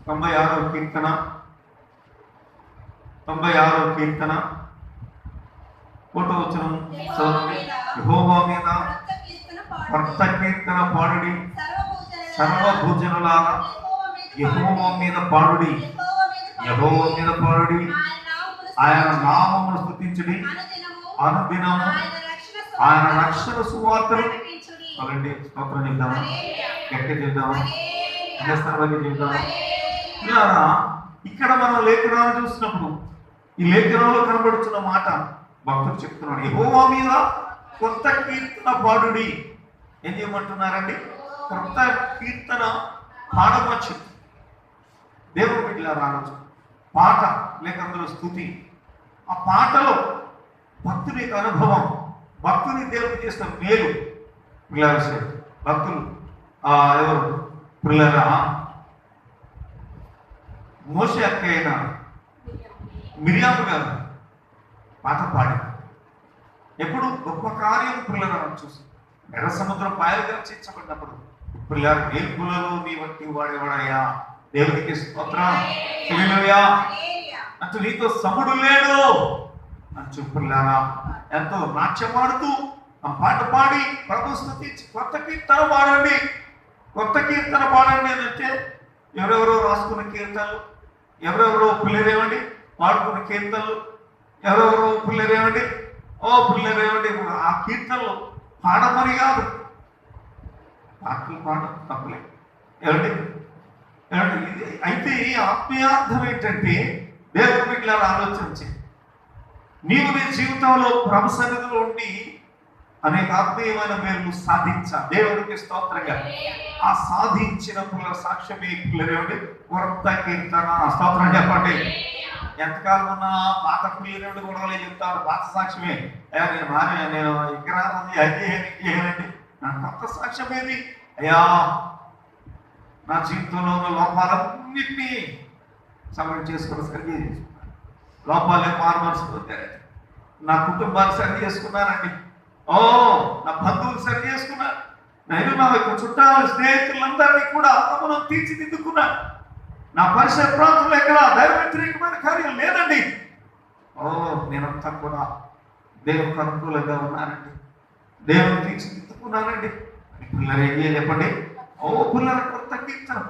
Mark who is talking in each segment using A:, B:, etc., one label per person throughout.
A: 96వ కీర్తన 96వ కీర్తన 1వ వచనం చదవండి. యెహోవా మీద కొత్త కీర్తన పాడుడి, సర్వభూజనులారా యెహోవా మీద పాడుడి, యెహోవా మీద పాడుడి, ఆయన నామమును స్తుతించుడి, అనుదినము ఆయన రక్షణ సువార్తను అలాంటి స్తోత్రం చేద్దామా, గట్టి చేద్దామా, చేద్దామా. ఇలా ఇక్కడ మనం లేఖనాలు చూసినప్పుడు ఈ లేఖనంలో కనబడుతున్న మాట భక్తులు చెప్తున్నాడు, యెహోవా మీద కొత్త కీర్తన పాడుడి. ఏం చేయమంటున్నారండి? కొత్త కీర్తన పాడవచ్చు. దేవుడు బిడ్డలారా ఆలోచన పాట లేక అందులో స్తుతి, ఆ పాటలో భక్తుని యొక్క అనుభవం, భక్తుని దేవుడు చేసిన మేలు పిల్లలు భక్తులు ఎవరు పిల్లరా మోషే అక్క అయిన మిరియాము గారు పాట పాడి ఎప్పుడు గొప్ప కార్యం పిల్లల చూసి ఎర్ర సముద్రం పాయలుగా చీల్చబడినప్పుడు పిల్లల మేల్పులలో నీ వంటి వాడేవాడయ్యా, దేవునికి స్తోత్రం హల్లెలూయా అంటూ నీతో సముడు లేడు అంటూ పిల్లరా ఎంతో నాట్యమాడుతూ ఆ పాట పాడి ప్రభు స్తుతించి కొత్త కీర్తన పాడండి, కొత్త కీర్తన పాడండి అంటే ఎవరెవరో రాసుకున్న కీర్తనలు, ఎవరెవరో పిల్లరేమండి పాడుకున్న కీర్తనలు, ఎవరెవరో పిల్లరేమండి పిల్లరేమండి ఆ కీర్తనలు పాడమని కాదు, పాటలు పాడడం తప్పలే ఏమండి ఏమండి. ఇది అయితే ఆత్మీయార్థం ఏంటంటే దేవుని బిడ్డలారా ఆలోచించి నీవు నీ జీవితంలో ప్రభు సన్నిధిలో ఉండి అనేక ఆత్మీయమైన మేలు సాధించా, దేవునికి స్తోత్రంగా ఆ సాధించిన పిల్లల సాక్ష్యమే పిల్లలేండి కొత్త కీర్తన. స్తోత్రం చెప్పండి. ఎంతకాలం ఉన్నా పాత పిల్లలు గొడవలే చెప్తారు, పాత సాక్ష్యమే నేను విగ్రహాన్ని అయ్యేనండి నా కొత్త సాక్ష్యం ఏది అయ్యా, నా జీవితంలో ఉన్న లోపాలన్నింటినీ సమయం చేసుకుని సరి చేసుకున్నాను, లోపాలే మారుమనసుకుంటే నా కుటుంబాన్ని సరి చేసుకున్నానండి, నా బంధువులు సరి చేసుకున్నాను, నేను నా యొక్క చుట్టాలు స్నేహితులందరినీ కూడా మనం తీర్చిదిద్దుకున్నాను, నా పరిసర ప్రాంతంలో ఎక్కడ దైవ వ్యతిరేకమైన కార్యం లేదండి, నేనంతా కూడా దేవునికి అనుకూలంగా ఉన్నానండి, దేవుని తీర్చిదిద్దుకున్నానండి. పిల్లలు ఏం చేయాలి చెప్పండి? పిల్లల కొత్త కీర్తన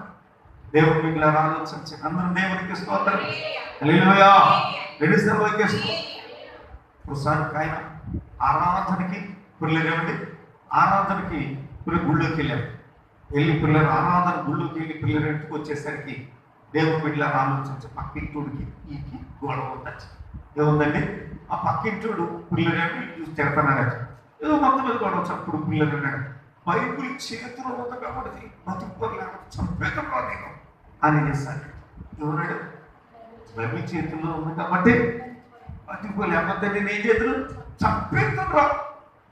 A: దేవుని పిల్లలు ఆలోచించి అందరూ దేవునికి స్తోత్రం హల్లెలూయా వెడిసర్వకి స్తోత్రం. ఆయన ఆరాధనకి పిల్లలేమండి, ఆరాధనకి పిల్లలు గుళ్ళోకి వెళ్ళారు, వెళ్ళి పిల్లలు ఆరాధన గుళ్ళోకి వెళ్ళి పిల్లలు ఇంటికి వచ్చేసరికి దేవుని బిడ్డలను ఆలోచించి పక్కింటుడికి ఈకి గొడవ ఉండొచ్చు. ఏముందండి? ఆ పక్కింటుడు పిల్లలు చూసి తిడతాడు, ఏదో మొత్తం మీద గొడవ చప్పుడు పిల్లలు అన్నాడు, బైబుల్ చేతిలో ఉంది కాబట్టి బతుకుకోలే చంపేతరా నేను అని చేస్తాడు. ఎవరాడు? బైబిల్ చేతుల్లో ఉంది కాబట్టి బతుకుకోలేకపోతే నేను ఏం చేతులు చంపేతరా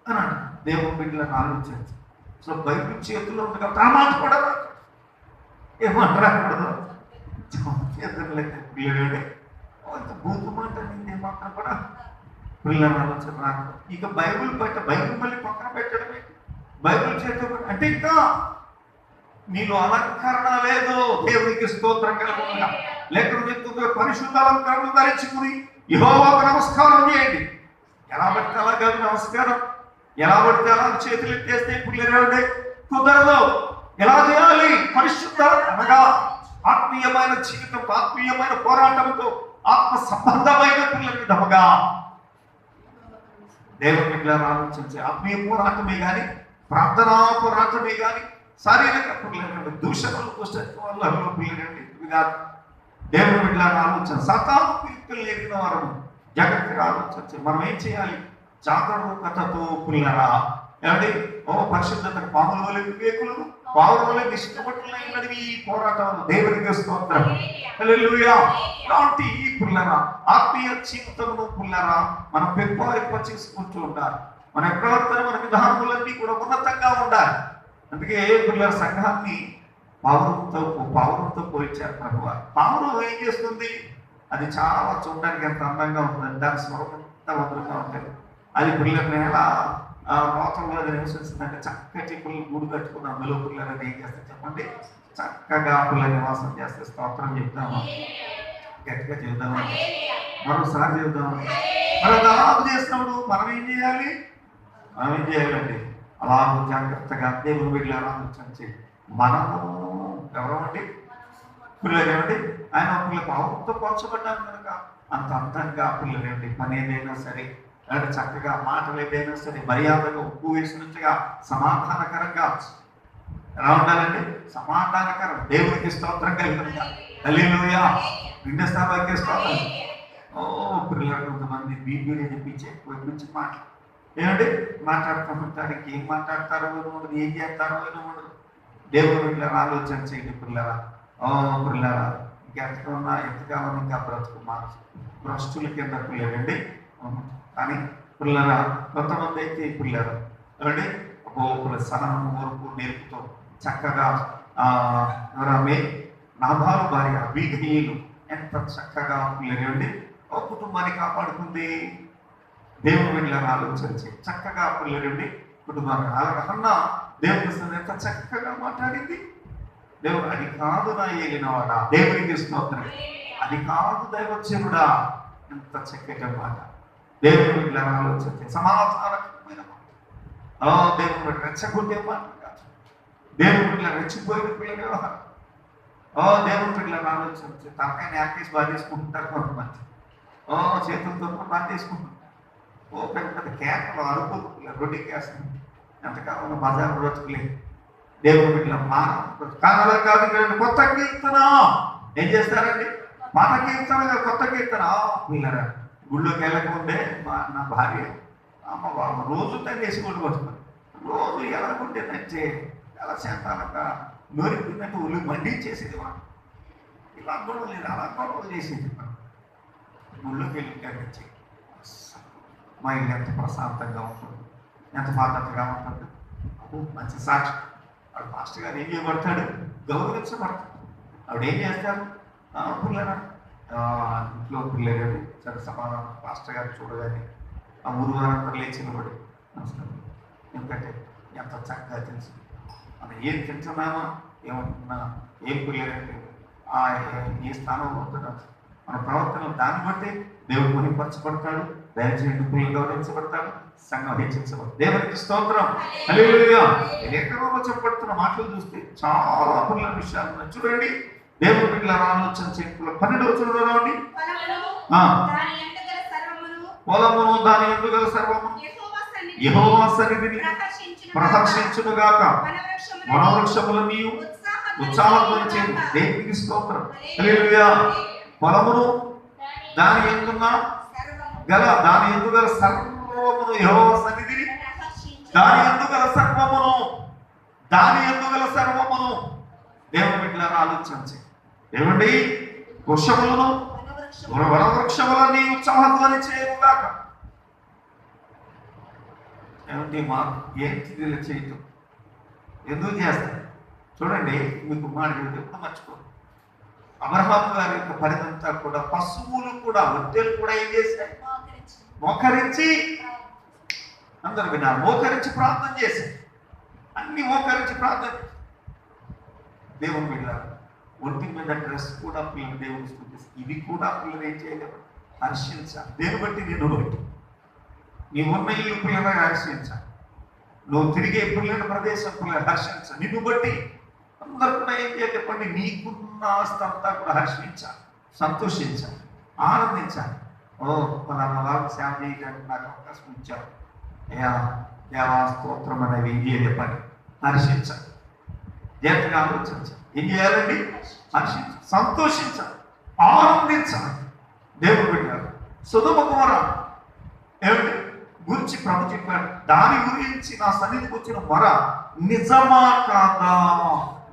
A: అన్నాడు. దేవుని బిడ్డలను ఆలోచించి సో బైబిల్ చేతుల్లో ఉంది కాబట్టి ఆ మాట కూడా ఏమంటారు పిల్లలు భూతు మాట ఏమంటారు కూడా పిల్లలు ఆలోచన రాదు. ఇక బైబిల్ బైబిల్ మళ్ళీ పక్కన పెట్టడమే, బైబిల్ చేత అంటే ఇంకా నీలో అలంకరణ లేదు. దేవునికి స్తోత్రం కలుగుతుందా? లేఖనం చెప్తుంది పరిశుద్ధ అలంకరణ ధరించుకుని యెహోవాకు నమస్కారం చేయండి. ఎలా పడితే అలా కాదు నమస్కారం, ఎలా పడితే అలా చేతులు ఎత్తేస్తే పిల్లలు కుదరదు. ఎలా చేయాలి? పరిశుద్ధ అనగా ఆత్మీయమైన జీవితం, ఆత్మీయమైన పోరాటంతో ఆత్మ సంబంధమైన పిల్లల విధముగా దేవుని బిడ్డలను ఆలోచించి ఆత్మీయ పోరాటమే కానీ ప్రార్థనా పోరాటమే కానీ శారీరక పిల్లలు దూషణలు పుస్తకాలలో పిల్లలండి కాదు. దేవుని బిడ్డలను ఆలోచన సతాను పిల్లలు లేని వారు జాగ్రత్తగా ఆలోచించి మనం ఏం చేయాలి? జాగరూకతతో పిల్లరా ఏమండి పరిశుద్ధతకు పాముల వలె వివేకులు పావుల వలె నిష్కపటులైనవి ఈ పోరాటంలో దేవునికి స్తోత్రం హల్లెలూయా. కాబట్టి ఈ పిల్లరా ఆత్మీయ జీవితంలో పిల్లరా మనం పెంపొందింప చేసుకుంటూ ఉండాలి. మన ప్రవర్తన మన విధానములన్నీ కూడా ఉన్నతంగా ఉండాలి. అందుకే పిల్లల సంఘాన్ని పావురంతో పోల్చారు ప్రభువారు. పావురం ఏం చేస్తుంది? అది చాలా చూడడానికి ఎంత అందంగా ఉంటుంది, దాని స్వరం ఎంత మధురంగా ఉంటుంది. అది పిల్లల్ని ఎలా రోతంలో అది నివసిస్తుందంటే చక్కటి పిల్లలు గూడు కట్టుకున్న అందులో పిల్లలు ఏం చేస్తారు చెప్పండి? చక్కగా పిల్ల నివాసం చేస్తే స్తోత్రం చెప్తామా? గట్టిగా చెబుదామా? మరోసారి చెబుదామా? మరి అలాగ చేసినప్పుడు మనం ఏం చేయాలి? అలా జాగ్రత్తగా దేవుని వీళ్ళు ఆలోచించి మనము ఎవరమండి? పిల్లలేమండి? ఆయన పిల్ల భావంతో పోల్చబడ్డాను కనుక అంత అందంగా పిల్లలేండి పని ఏదైనా సరే, అంటే చక్కగా మాటలు ఏదైనా సరే మర్యాదగా ఉప్పు వేసినట్టుగా సమాధానకరంగా ఎలా ఉండాలండి? సమాధానకరం. దేవునికి స్తోత్రం కలిగినగా హల్లెలూయా. నిండు స్థానానికి స్తోత్రం. పిల్లలు కొంతమంది బీపీని చెప్పించి ఎక్కువ మాటలు ఏమండి మాట్లాడుకుంటారు. ఏం మాట్లాడతారో ఉండదు, ఏం చేస్తారో ఉండదు. దేవుడు పిల్లలు ఆలోచన చేయండి పిల్లల. పిల్లల ఇంకెంతకున్నా ఎంతకాలం ఇంకా బ్రతుకు భ్రష్టుల కింద పిల్లలండి. కానీ పిల్లల కొంతమంది అయితే పిల్లలు ఏమండి సహనము ఓర్పు నేర్పుతో చక్కగా ఎవరమ్మే నాబాలు భార్య అబీగయీలు ఎంత చక్కగా పిల్లలండి ఒక కుటుంబాన్ని కాపాడుకుంది. దేవుని వీళ్ళని ఆలోచించి చక్కగా పిల్లలండి కుటుంబాన్ని అలా దేవుని ఎంత చక్కగా మాట్లాడింది. దేవుడు అది కాదు నా ఏలినవాడా, దేవునికి స్తోత్రం, అది కాదు దైవజనుడా, ఎంత చక్కగా మాట. దేవుని వీళ్ళని ఆలోచించి సమాధానకరమైన మాట. దేవుని రెచ్చగొట్టే మాట కాదు. దేవుని వీళ్ళ రెచ్చిపోయిన పిల్లల వ్యవహారం. దేవుని వీళ్ళని ఆలోచించి తనకైనా యాక్టీస్ బాగా తీసుకుంటుంటారు కొంతమంది. చేతులతో బాగా తీసుకుంటుంటారు. పెద్ద పెద్ద కేకలు అరుపులు రొడ్డి కేసం ఎంతకాలం బజార్ బ్రతుకులే. దేవుని బిడ్డల కానలా కాదు. కొత్త కీర్తన ఏం చేస్తారండి? పాత కీర్తనగా కొత్త కీర్తన. పిల్లరా గుళ్ళోకి వెళ్ళకముందే నా భార్య అమ్మ బాబు రోజు తను వేసుకుంటూ వస్తుంది. రోజు ఎలా ఉంటేనంటే ఎలా శాంతాలంగా నోరిపోయినట్టు ఒళ్ళు మండించేసేది వాడు. ఇలా గొడవలు లేదు, అలా గొడవలు చేసేది. గుళ్ళోకి వెళ్ళి మా ఇల్లు ఎంత ప్రశాంతంగా ఉంటుంది, ఎంత పద్ధతిగా ఉంటుంది. మంచి సాక్షి. ఆవిడ మాస్టర్ గారు ఏం చేయబడతాడు? గౌరవించబడతాడు. ఆవిడ ఏం చేస్తారు? పిల్లరా ఇంట్లో పిల్లలు సరే సమాధానం మాస్టర్ గారిని చూడగానే ఆ ఊరు వారందరూ లేచి నిలబడి నమస్కారం. ఎందుకంటే ఎంత చక్కగా తెలుసు మనం ఏం తింటున్నామా, ఏమంటున్నా, ఏం పిల్లలంటే ఏ స్థానంలో ఉంటున్నాం, మన ప్రవర్తన దాన్ని బట్టి దేవుడు మహిమపరచబడతాడు. దయచేసి పిల్లలు గౌరవించబడతాడు, సంఘం హెచ్చించబడతాడు. దేవునికి స్తోత్రం. హల్లెలూయా. లేఖనంలో చెప్పబడుతున్న మాటలు చూస్తే చాలా పిల్లల విషయాలు ఉన్నాయి. చూడండి దేవుని బిడ్డల ఆలోచన చేతుల్లో 12వ వచనంలో ఉండి పొలమును దాని యందు గల సర్వమును యెహోవా సన్నిధిని ప్రదర్శించునుగాక, వనవృక్షములు నీవు ఉత్సాహధ్వని చేయి. దేవునికి స్తోత్రం. హల్లెలూయా. పొలమును దాని యందున్న దాని యందు గల సర్వమును యెహోవా సన్నిధిని దాని యందు గల సర్వమును దేవుని బిడ్డలను ఆలోచించి ఏమండి వృక్షములను వనవృక్షములన్నీ ఉత్సాహధ్వని చేయగాక. ఏమంటే మాకు ఏంటి చేయటం ఎందుకు చేస్తారు? చూడండి మీకు మాట ఎప్పుడు మర్చిపో. అబ్రహాము గారి యొక్క పరిదంతా కూడా పశువులు కూడా ఒట్టెలు కూడా ఏం చేశాయి? మోకరించి అందరు విన్నారు. మోకరించి ప్రార్థన చేశాయి. అన్ని మోకరించి ప్రార్థన. దేవుని బిడ్డలారా ఒంటి మీద డ్రెస్ కూడా పిల్లలు దేవుని స్తుతిస్తారు. ఇవి కూడా పిల్లలు ఏం చేయలేవు? హర్షించాలి. దేని బట్టి? నేను బట్టి. నీ ఉన్న ఇల్లు పిల్లలు హర్షించాలి. నువ్వు తిరిగే పిల్లల ప్రదేశం పిల్లలు హర్షించాలి. నిన్ను బట్టి అందరు కూడా ఏం చేయాలి చెప్పండి? నీకున్న ఆస్తి అంతా కూడా హర్షించాలి, సంతోషించాలి, ఆనందించాలి. పలానా వాళ్ళకి సేవ చేయడానికి నాకు అవకాశం ఇచ్చావు, దేవా స్తోత్రం అనేవి ఏం చేయాలి చెప్పండి? హర్షించాలి. జాగ్రత్తగా ఆలోచించాలి. ఏం చేయాలండి? హర్షించాలి, సంతోషించాలి, ఆనందించాలి. దేవుడు పెట్టారు. సొదొమ గొమొర్రా ఏమిటి గురించి ప్రభు చెప్పాడు. దాని గురించి నా సన్నిధికి వచ్చిన మొర నిజమా కాదా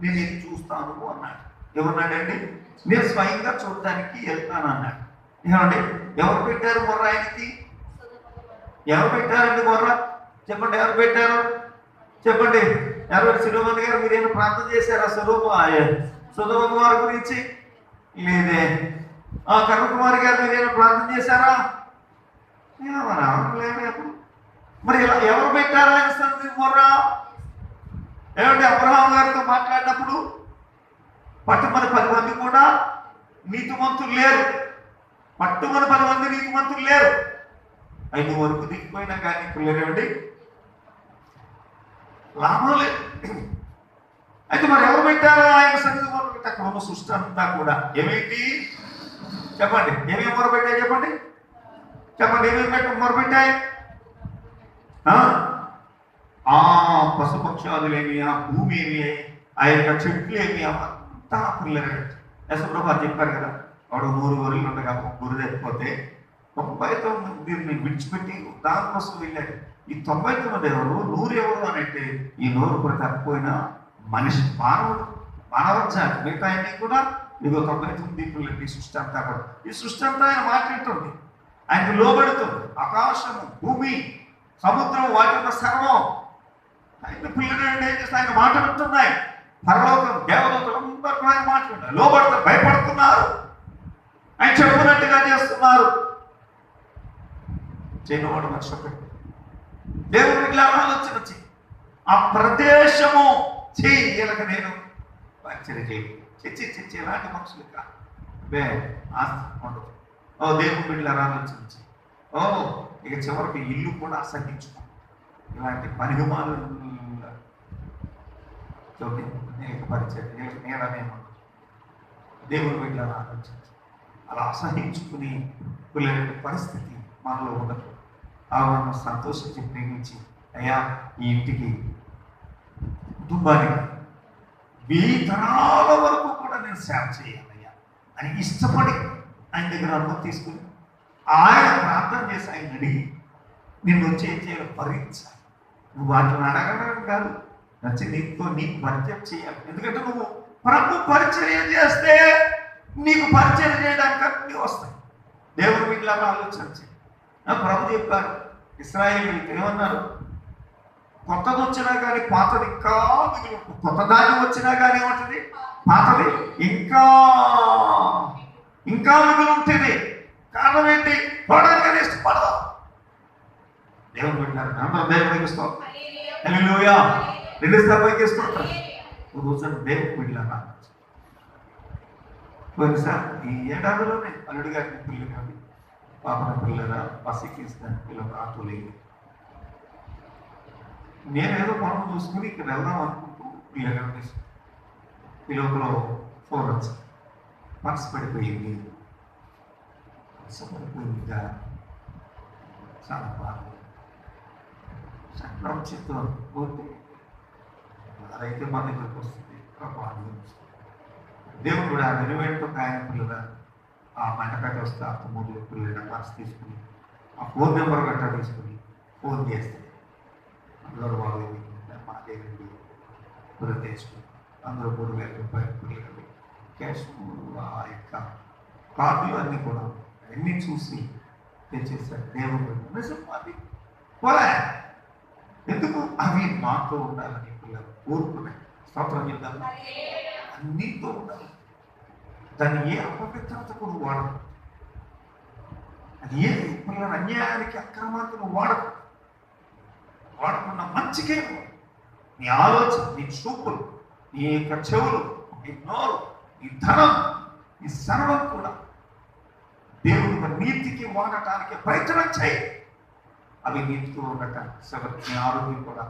A: నేను ఇది చూస్తాను అన్నాడు. ఎవరన్నాడండి? నేను స్వయంగా చూడటానికి వెళ్తాను అన్నాడు. ఏమండి ఎవరు పెట్టారు మొర్ర ఆయనకి? ఎవరు పెట్టారండి మొర్ర? చెప్పండి, ఎవరు పెట్టారు? చెప్పండి. ఎవరు? సులోమన్ గారు మీరేమైనా ప్రార్థన చేశారా సొదొమ గొమొర్రా గురించి? లేదే. కర్ణకుమారి గారు మీరేమైనా ప్రార్థన చేశారా? లేదు. మరి ఇలా ఎవరు పెట్టారు ఆయన సన్నిధికి మొర్ర? ఏమంటే అబ్రహాం గారితో మాట్లాడినప్పుడు పట్టుమని 10 మంది కూడా నీతిమంతులు లేరు. పట్టుమని 10 మంది నీతిమంతులు లేరు. 5 వరకు దిగిపోయినా కానీ పిల్లలేవండి లాభం లేదు. అయితే మరి ఎవరు పెట్టారో ఆయన సన్నిధి మొదలుపెట్టి అక్కడ ఉన్న సృష్టి అంతా కూడా ఏమేంటి చెప్పండి, ఏమేమి మొరపెట్టాయి చెప్పండి, చెప్పండి ఏమేమి మొరపెట్టాయి? ఆ పశుపక్షాదులేమి, ఆ భూమి ఏమి, ఆ యొక్క చెట్లు ఏమి, అంతా పిల్లలు యశప్రభు చెప్పారు కదా, వాడు 100 గొర్రెలు ఉండగా ఒక గొర్రె తెచ్చిపోతే 99 విడిచిపెట్టి దానికోసం వెళ్ళాడు. ఈ 99 ఎవరు, 100 ఎవరు అని అంటే ఈ 100 కూడా తప్పిపోయినా మనిషి మానవజాతి మిగతా అన్ని కూడా ఇదిగో 99 పిల్లలు. ఈ సృష్టి అంతా కూడా, ఈ సృష్టి అంతా ఆయన మాట్లాడుతుంది, ఆయనకు లోబడుతుంది. ఆకాశము, భూమి, సముద్రం, వాటి ఉన్న సర్వం ఆయన పిల్లలు ఏం చేస్తే ఆయన మాట వింటున్నాయి. పరలోకం, దేవదూతలు అందరూ కూడా ఆయన మాట్లాడుతున్నారు, లోబడుతారు, భయపడుతున్నారు, ఆయన చెప్పినట్టుగా చేస్తున్నారు. చేయనవాడు మర్చిపోయి దేవుడు ఇట్లా ఆలోచన వచ్చి ఆ ప్రదేశము చేయగలక నేను పరిచయం చేయి ఎలాంటి మనుషులు కాదు ఆస్తి ఉండదు. ఓ దేవుడు బిడ్డల ఆలోచించి ఇక చివరికి ఇల్లు కూడా అసహించుకో ఇలాంటి పరిగమాలు పరిచయం నేడనేమో దేవుడు బిడ్డల ఆలోచించి అలా అసహించుకుని పిల్లల పరిస్థితి మనలో ఉండదు. ఆవిడను సంతోషించి ప్రేమించి అయ్యా ఈ ఇంటికి కుటుంబానికి 1000 తరాల వరకు కూడా నేను సేవ చేయాలయ్యా అని ఇష్టపడి ఆయన దగ్గర అనుమతి తీసుకుని ఆయన ప్రార్థన చేసి ఆయన అడిగి నిన్ను వచ్చి ఏం చేయాలి, భరించాలి. నువ్వు వాటిని అడగడం కాదు, నచ్చి నీకు పరిచయం చేయాలి. ఎందుకంటే నువ్వు ప్రభు పరిచయం చేస్తే నీకు పరిచయం చేయడానికి అన్నీ వస్తాయి. దేవుడు వీటిలాగా ఆలోచించి ప్రభు చెప్పారు ఇశ్రాయేలీయులకు ఏమన్నారు, కొత్తది వచ్చినా కానీ పాతది ఇంకా మిగిలి ఉంటుంది, కొత్త దాన్ని వచ్చినా కానీ ఏమంటుంది పాతది ఇంకా ఇంకా మిగిలి ఉంటుంది. కారణం ఏంటి, చూడడానికి ఇష్టపడదా. దేవుడు పెట్టారు అందరూ దేవుడికి ఇస్తాం. హల్లెలూయా. 2 స్థాయికి ఇస్తుంటారు. రోజు దేవుడు బిడ్డలాగా కొన్నిసార్లు ఈ ఏడాదిలోనే అల్లుడి గారిని పిల్లలు కానీ పాపన పిల్లల పసికిస్తాను పిల్లలు ఆటోలేదు. నేనేదో పనులు చూసుకుని ఇక్కడ వెళ్దాం అనుకుంటూ పిల్లలు పిల్లలో ఫోన్ వచ్చింది, మనసు పడిపోయింది, పడిపోయిందిగా చాలా బాగా సంక్రమించితో పోతే అదైతే మన దగ్గరికి వస్తుంది. దేవుడు కూడా వెనువేంటో ఆయన పిల్లల ఆ మంటకట్ట వస్తే ఆ 3 పిల్లల మనసు తీసుకుని ఆ ఫోన్ నెంబర్ గట్టా తీసుకుని ఫోన్ చేస్తే అందరూ వాళ్ళు మా దేవుడి పిల్లలు తీసుకుని అందరూ 3000 రూపాయలు పిల్లలు క్యాష్ ఆ యొక్క కార్డులు అన్నీ కూడా అన్నీ చూసి తెచ్చేసారు. దేవుడు నిజం అది పోలే, ఎందుకు అవి మాతో ఉండాలని పిల్లలు కోరుకున్నాయి. స్తోత్రం చెప్తాను, అన్నితో ఉండాలి. దాన్ని ఏ అపవిత్రత కూడా వాడదు, అది ఏ పిల్లల అన్యాయానికి అక్రమానికి నువ్వు వాడకుండా మంచికే నీ ఆలోచన, నీ చూపులు, నీ యొక్క చెవులు, నీ నోరు, నీ ధనం, నీ సర్వం కూడా దేవుడు నీతికి వాడటానికి ప్రయత్నం చేయి. అవి నీతితో ఉండటం నీ ఆరోగ్యం కూడా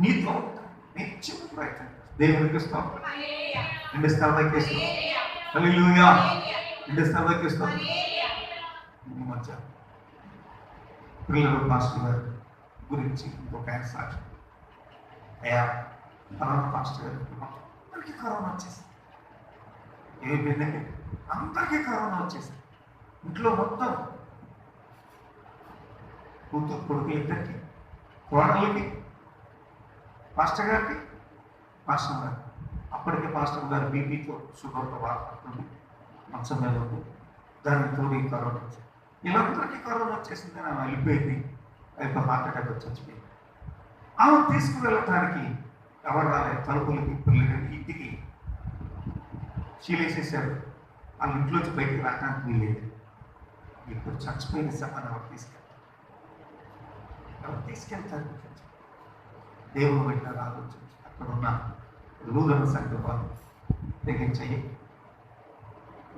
A: నీతో ఉంటాయి. నిత్యం ప్రయత్నం దేవుడికి ఇస్తాం. 2 స్థలాలకి ఇస్తాం. హల్లెలూయా. 2 స్థలాలకి ఇస్తాం. మధ్య పిల్లలు పాస్టర్ గారు గురించి ఇంకొక ఆయన సాక్షి, అయ్యా పాస్టర్ గారు అందరికీ కరోనా వచ్చేసింది. ఏమైందండి, అందరికీ కరోనా వచ్చేసింది. ఇంట్లో మొత్తం కూతురు కొడుకు ఇద్దరికి, కోడళ్ళకి, పాస్టర్ గారికి, పాస్టర్ గారు. అప్పటికే పాస్టర్ గారు బీపీతో షుగర్తో బాధపడుతుంది, మంచం మీద ఉంది. దానికి తోడు ఈ కరోనా వచ్చింది. వీళ్ళందరికీ కరోనా వచ్చేసింది. ఆమె వెళ్ళిపోయింది, అయిపోయి హార్ట్ అటాక్ వచ్చి చచ్చిపోయింది. ఆమె తీసుకువెళ్ళటానికి ఎవరు రాలేదు. తలుపులకి పిల్లలకి ఇంటికి చీలేసేసారు. వాళ్ళ ఇంట్లోంచి బయటికి రావడానికి వీల్లేదు. ఇప్పుడు చచ్చిపోయిన సమాన్ ఎవరు తీసుకెళ్తారు? దేవుడు పెట్టిన ఆలోచించి అక్కడ ఉన్న లూదన సంఘ వాళ్ళు తెగించయ్యి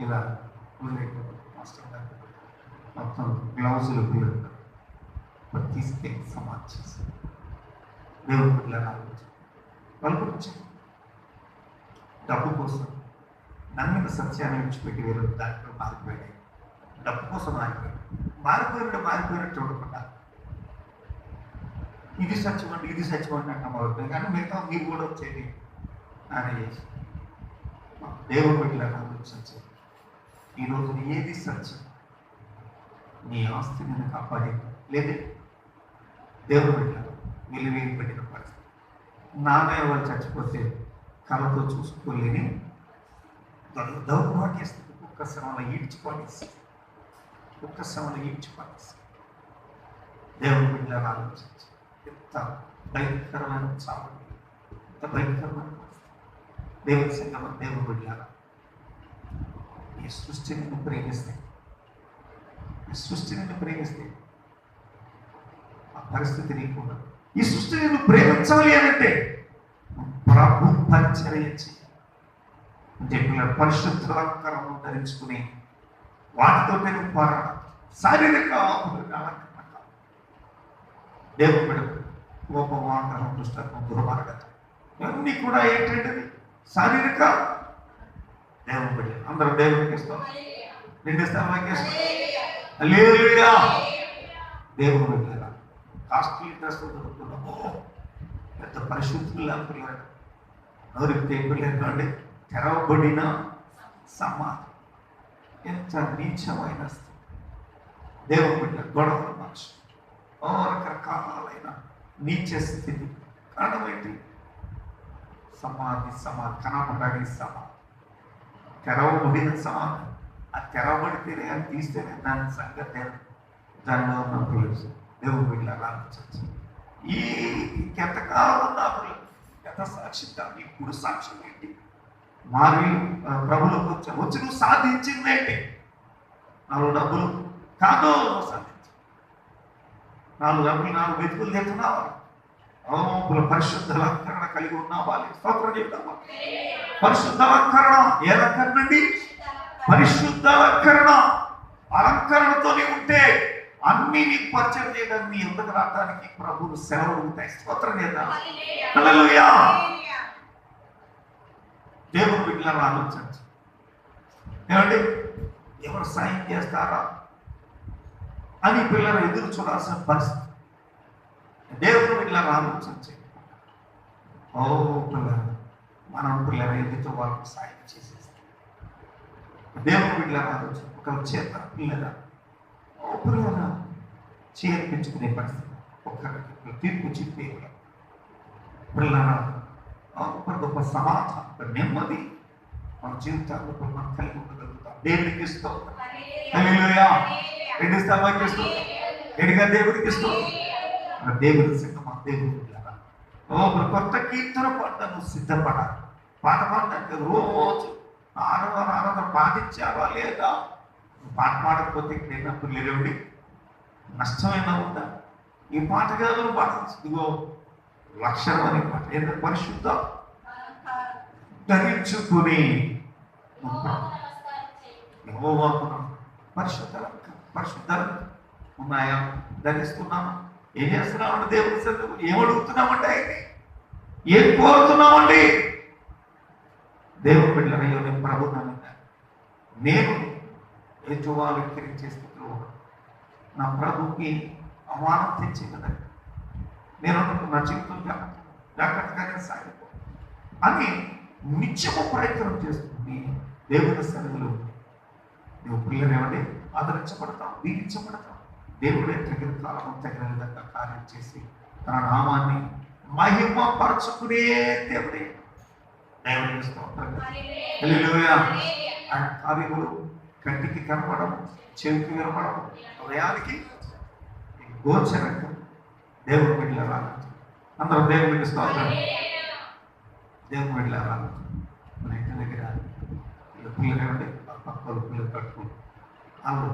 A: ఇలా మాస్టర్ గారు మొత్తం గ్లౌజులు పిల్లలు తీసుకెళ్ళి సమాధి చేసి దేవుని పిల్లలు ఆలోచించి వాళ్ళ గురించి డబ్బు కోసం నమ్మిన సత్యాన్ని విడిచిపెట్టి వేరే దాంట్లో మారిపోయాయి. డబ్బు కోసం మారిపోయినట్టు చూడకుండా ఇది సత్యం అంటే అంటాం అవుతుంది. కానీ మిగతా మీరు కూడా వచ్చేది అని చేసి దేవుడు బిడ్డలను ఆలోచించి ఈరోజు ఏది సత్యం? నీ ఆస్తి నేను కాపాడి లేదే దేవుడు బిడ్డలు వెలివేసి పెట్టిన పరిస్థితి. నాన్నయ్య వాళ్ళు చచ్చిపోతే కళ్ళతో చూసుకోలేని దౌర్భాగ్యస్థితి ఒక్క శ్రమలో ఈడ్చిపడేసి దేవుడు బిడ్డలను ఆలోచించి ఎంత భయంకరమైన చావు, ఎంత భయంకరమైన దేవుని సంగమ దేవుడు బిడ్డలారా, ఈ సృష్టి నిన్ను ప్రేమిస్తే ఆ పరిస్థితి నీకు ఉండదు. ఈ సృష్టి నిన్ను ప్రేమించాలి అనంటే ప్రభు పరిచర్య చెప్పిన పరిశుద్ధ అలంకరణను ధరించుకుని వాటితో నేను శారీరక అలంకరణ దేవుడు బిడ్డలు కోపం, ఆగ్రహం, దుష్టత్వం, దుర్మార్గత ఇవన్నీ కూడా ఏంటంటే శారీరక. దేవుని బిడ్డ అందరూ దేవునికి ఇస్తాం, నిండి స్థానానికి ఇస్తాం. హల్లెలూయా. దేవుని బిడ్డ కాస్ట్లీ డ్రెస్ దొరుకుతున్నాము, పెద్ద పరిశుద్ధులు పిల్లలు నోరితే పిల్లలు తెరవబడిన సమాధి. ఎంత నీచమైన స్థితి. దేవుని బిడ్డ గొడవల మనిషి రకరకాలైన నీచ స్థితి. కారణం ఏంటి? సమాధి కనబడని సమాధి, తెరవబడిన సమాధి. ఆ తెరవబడితేనే అని తీస్తేనే దాని సంగతి దానిలో ఉన్న పిల్లలు దేవుడు బిడ్డలు ఆలోచించి ఈ ఎంతకాలం ఉన్న పిల్లలు ఎంత సాక్షిగా ఇప్పుడు సాక్ష్యం ఏంటి? మారి ప్రభులకు వచ్చి నువ్వు సాధించిందేంటి? 4 డబ్బులు కాదు సాధించి 4 డబ్బులు 4 వెతుకులు తెస్తున్నావా? పరిశుద్ధ అలంకరణ కలిగి ఉన్నావా? స్తోత్రం చెప్తావా? పరిశుద్ధ అలంకరణ ఏ అలంకరణ అండి? పరిశుద్ధ అలంకరణతోనే ఉంటే అన్ని నీకు పరిచయం చేయడానికి నీ ఎందుకు రావడానికి ప్రభువు సెలవులు ఉంటాయి. స్తోత్రం చేద్దాం. హల్లెలూయా. దేవుని బిడ్డలను ఆలోచించు. ఏమండి ఎవరు సాయం చేస్తారా అని పిల్లలు ఎదురు చూడాల్సిన పరిస్థితి. దేవుని బిడ్డలను ఆలోచించి పిల్లలు మనం పిల్లలు ఎదుటి వాళ్ళకు సాయం చేసేస్తాం. దేవుని బిడ్డలను ఆలోచన ఒక చేత పిల్లల పిల్లల చేర్పించుకునే పరిస్థితి. ఒక్కరికి తీర్పు చెప్పే పిల్లల ఒక గొప్ప సమాధానం, ఒక నెమ్మది మన జీవితాల్లో మనం కలిగి ఉండగలుగుతాం. దేవుడికి ఇస్తాం. హల్లెలూయా. రెండు స్థలానికి ఇస్తాం. ఎడిగా దేవుడికి ఇస్తాం. దేవుడి సిద్ధమా దేవుడి కొత్త కీర్తన పాడను సిద్ధపడాలి. పాట పాడడానికి రోజు ఆరాధన పాటించావా లేదా? పాట పాడకపోతే ఇక్కడ ఏమప్పుడు లేదండి, నష్టమైనా ఉందా? ఈ పాట కాదు పాడాల్సి. ఇదిగో లక్షణం అనే పాట ఏదో పరిశుద్ధ ధరించుకుని పరిశుద్ధ ఉన్నాయా? ధరిస్తున్నామా? ఏం చేస్తున్నామండి? దేవుడి సన్నిధిలో ఏమడుగుతున్నామండి? ఆయన్ని ఏం కోరుతున్నామండి? దేవుడు బిడ్డలయ్యో నేను ప్రభుత్వం నేను ఎదువాళ్ళు ఎక్కిరించే స్థితిలో నా ప్రభుకి అవమానం తెచ్చే కదా నేను నా జీవితం జాగ్రత్తగానే సాగిపో అని నిత్యము ప్రయత్నం చేస్తుంది. దేవుడి సన్నిధిలో నువ్వు పిల్లలు ఏమంటే ఆదరించబడతావు, దీవించబడతావు. దేవుడే తగిన కాలం తగిన విధంగా కార్యం చేసి తన నామాన్ని మహిమపరచుకునే దేవుడే. దేవుడికి స్తోత్రం. హల్లెలూయా. ఆయన కార్యములు కంటికి కనపడము, చెవికి వినపడము, హృదయానికి గోచరంగా దేవుడి బిడ్డల రాలేదు. అందరూ దేవుడికి స్తోత్రం. దేవుడి బిడ్డల రాలేదు. మన ఇంటి దగ్గర పిల్లలు ఏమంటే పక్కలు పిల్లలు కట్టుకుంటారు. వాళ్ళు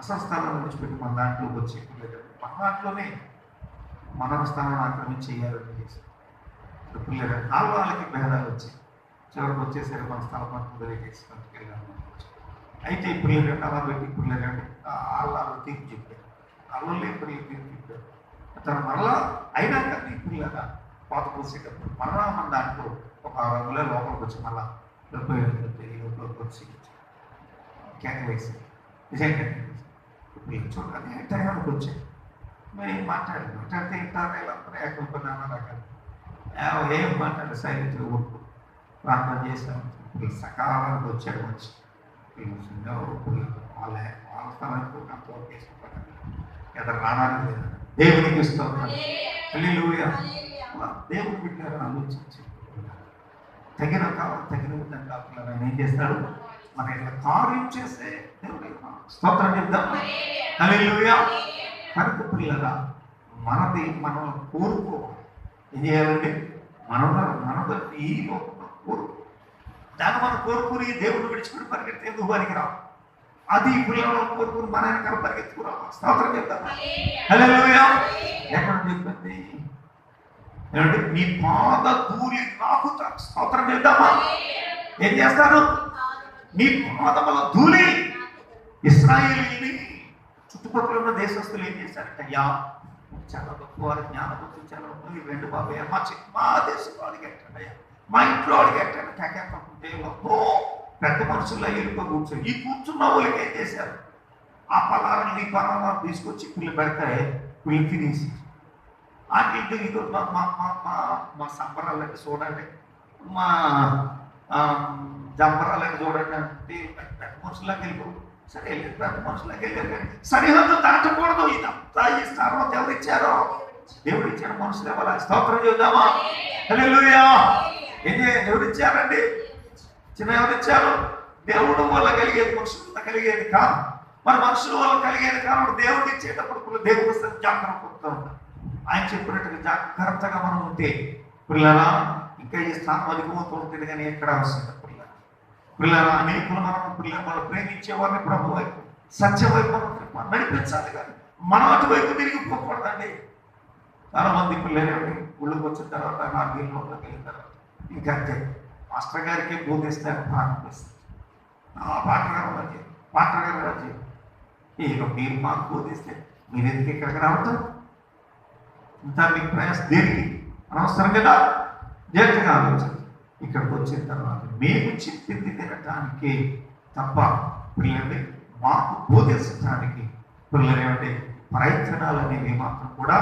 A: అసలు స్థానాన్ని విడిచిపెట్టి మన దాంట్లోకి వచ్చి పిల్లలు మన దాంట్లోనే మన స్థానాన్ని ఆక్రమించి చేయాలని చేసి పిల్లలు వాళ్ళకి భేదాలు వచ్చి చివరికి వచ్చేసరికి మన స్థలం వదిలేసి పట్టుకెళ్ళాము. అయితే ఇప్పుడు లేదండి అలా పెట్టి ఇప్పుడు లేదండి వాళ్ళు తీర్పు చెప్పారు. అల్లు ఇప్పుడు తీర్పు చెప్పారు. తను మరలా అయినాక ఇప్పుడు లేదా పాత పోసేటప్పుడు మరలా మన దాంట్లో ఒక 6 రోజుల లోపలికి వచ్చి మళ్ళా లోపలికి వచ్చి కేక వేసి నిజంగా ఇప్పుడు చూడాలి టైంకి వచ్చాయి. మరి మాట్లాడితే ఇంటారు ఎలా ఎక్కడుకున్నాను రకాలు ఏం మాట్లాడు సైలెంట్గా ఊరుకు ప్రార్థన చేశాను. సకాలానికి వచ్చాడు వచ్చి వాళ్ళ స్థలానికి అంతవరకు వేసుకుంటాను ఎదురు రావడానికి లేదు. దేవునికి ఇస్తాం దేవుని బిడ్డలు ఆలోచించి తగిన కాలం తగిన విధంగా ఆయన ఏం చేస్తాడు మన ఇట్లా కార్యం చేస్తే దేవుడి స్తోత్రం చెప్తాం. హల్లెలూయా. కనుక పిల్లగా మనది మనం కోరుకోవాలి. ఏం చేయాలండి? మనది ఈ లోకంలో కోరుకో దాన్ని మనం కోరుకుని దేవుడు విడిచిపెట్టి పరిగెత్తి ఎందుకు పనికిరావు. అది పిల్లలు కోరుకుని మన వెనకాల పరిగెత్తుకురావు. స్తోత్రం చెప్తాం. హల్లెలూయా. ఎక్కడ చెప్పింది ఏమంటే నీ పాద ధూళి నాకుతాను. స్తోత్రం చేద్దామా? ఏం చేస్తాను? నీ పాదముల ధూళి. ఇశ్రాయేలీయుని చుట్టుపక్కల ఉన్న దేశస్తులు ఏం చేశారంటే అయ్యా చాలా గొప్ప వారి జ్ఞానబుద్ధి చాలా ఉంటుంది. 2 బాబయ్య మా దేశం వాడికి ఎట్టండి అయ్యా మా ఇంట్లో వాడికి ఎట్టండి కాకుంటే పెద్ద మనుషుల్లో వెళ్ళిపో కూర్చొని ఈ కూర్చున్న వాళ్ళకి ఏం చేశారు? ఆ పలారాన్ని పలారాలు తీసుకొచ్చి పిల్లలు పెడితే పిల్లలు తినేసి ఇంటికి మా సంబరాలకి చూడండి మా జంబరాలకి చూడండి అంటే పెద్ద మనుషులకు వెళ్ళిపో. సరే పెద్ద మనుషులకు వెళ్ళారు. సరిహద్దు దాటకూడదు. ఇదంతా ఈ స్థానం ఎవరు ఇచ్చారో దేవుడు ఇచ్చాడు. మనుషులు ఇవ్వాలి. స్తోత్రం చూద్దామా? హల్లెలూయా. ఎవరు ఇచ్చారండి? చిన్న ఎవరు ఇచ్చారు? దేవుడు వల్ల కలిగేది మనుషుల వల్ల కలిగేది కాదు. మరి మనుషుల వల్ల కలిగేది కాదు. దేవుడు ఇచ్చేటప్పుడు దేవుడు జాగ్రత్త పడుతూ ఉంటాం. ఆయన చెప్పినట్టుగా జాగ్రత్తగా మనం ఉంటే పిల్లలా ఇంకా ఈ స్థానం అధికమవుతూ ఉంటుంది. కానీ ఎక్కడ అవసరం పిల్లల అనేకులు మనం పిల్లలు వాళ్ళు ప్రేమించే వారిని ప్రభు వైపు సత్య వైపు నడిపించాలి. కానీ మనం అటువైపు తిరిగిపోకూడదండి. చాలా మంది పిల్లలు ఊళ్ళోకి వచ్చిన తర్వాత 4 ఏళ్ళలోకి వెళ్ళిన తర్వాత ఇంకా అంతే మాస్టర్ గారికి బోధిస్తారు ప్రారంభిస్తారు. పాటర్ గారు రాజు మీరు మాకు బోధిస్తే మీరు ఎందుకు ఇక్కడికి రావటం? ఇంత మీకు ప్రయాసం దేనికి? అనవసరం కదా. జాగ్రత్తగా ఆలోచించి ఇక్కడికి వచ్చిన తర్వాత మేము చెప్పింది తినటానికి తప్ప పిల్లల్ని మాకు బోధించడానికి పిల్లలు ఏమంటే ప్రయత్నాలు అనేవి మాత్రం కూడా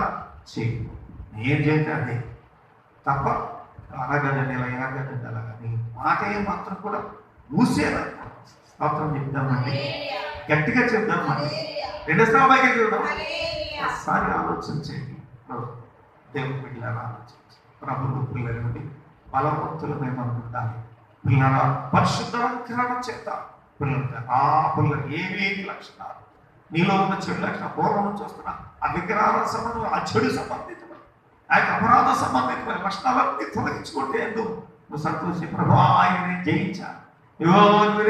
A: చేయదు. నేను చేస్తే అదే తప్ప అలాగదండి ఎలాగదండి అలాగని మాట మాత్రం కూడా మూసేలా స్తోత్రం చెప్దామండి. గట్టిగా చెప్దామండి. 2 స్థాయిగా చూద్దాం. ఒకసారి ఆలోచించండి. దేవుని బిడ్డలు ఆలోచించి ప్రభుత్వ పిల్లలు బలవంతులు మేము ఉండాలి. పిల్లల పరిశుద్ధవంకరణ చేత పిల్లలు ఆ పిల్లలు ఏవేమి లక్షణాలు నీలో ఉన్న చెడు లక్షణం పూర్వం నుంచి వస్తున్నా ఆ విగ్రహాల సంబంధం ఆ చెడు సంబంధితమైన ఆ యొక్క అపరాధ సంబంధితమైన లక్షణాలన్నీ తొలగించుకుంటే ఎందుకు నువ్వు సంతోషి ప్రభు ఆయన నేను జయించాను. ఇగో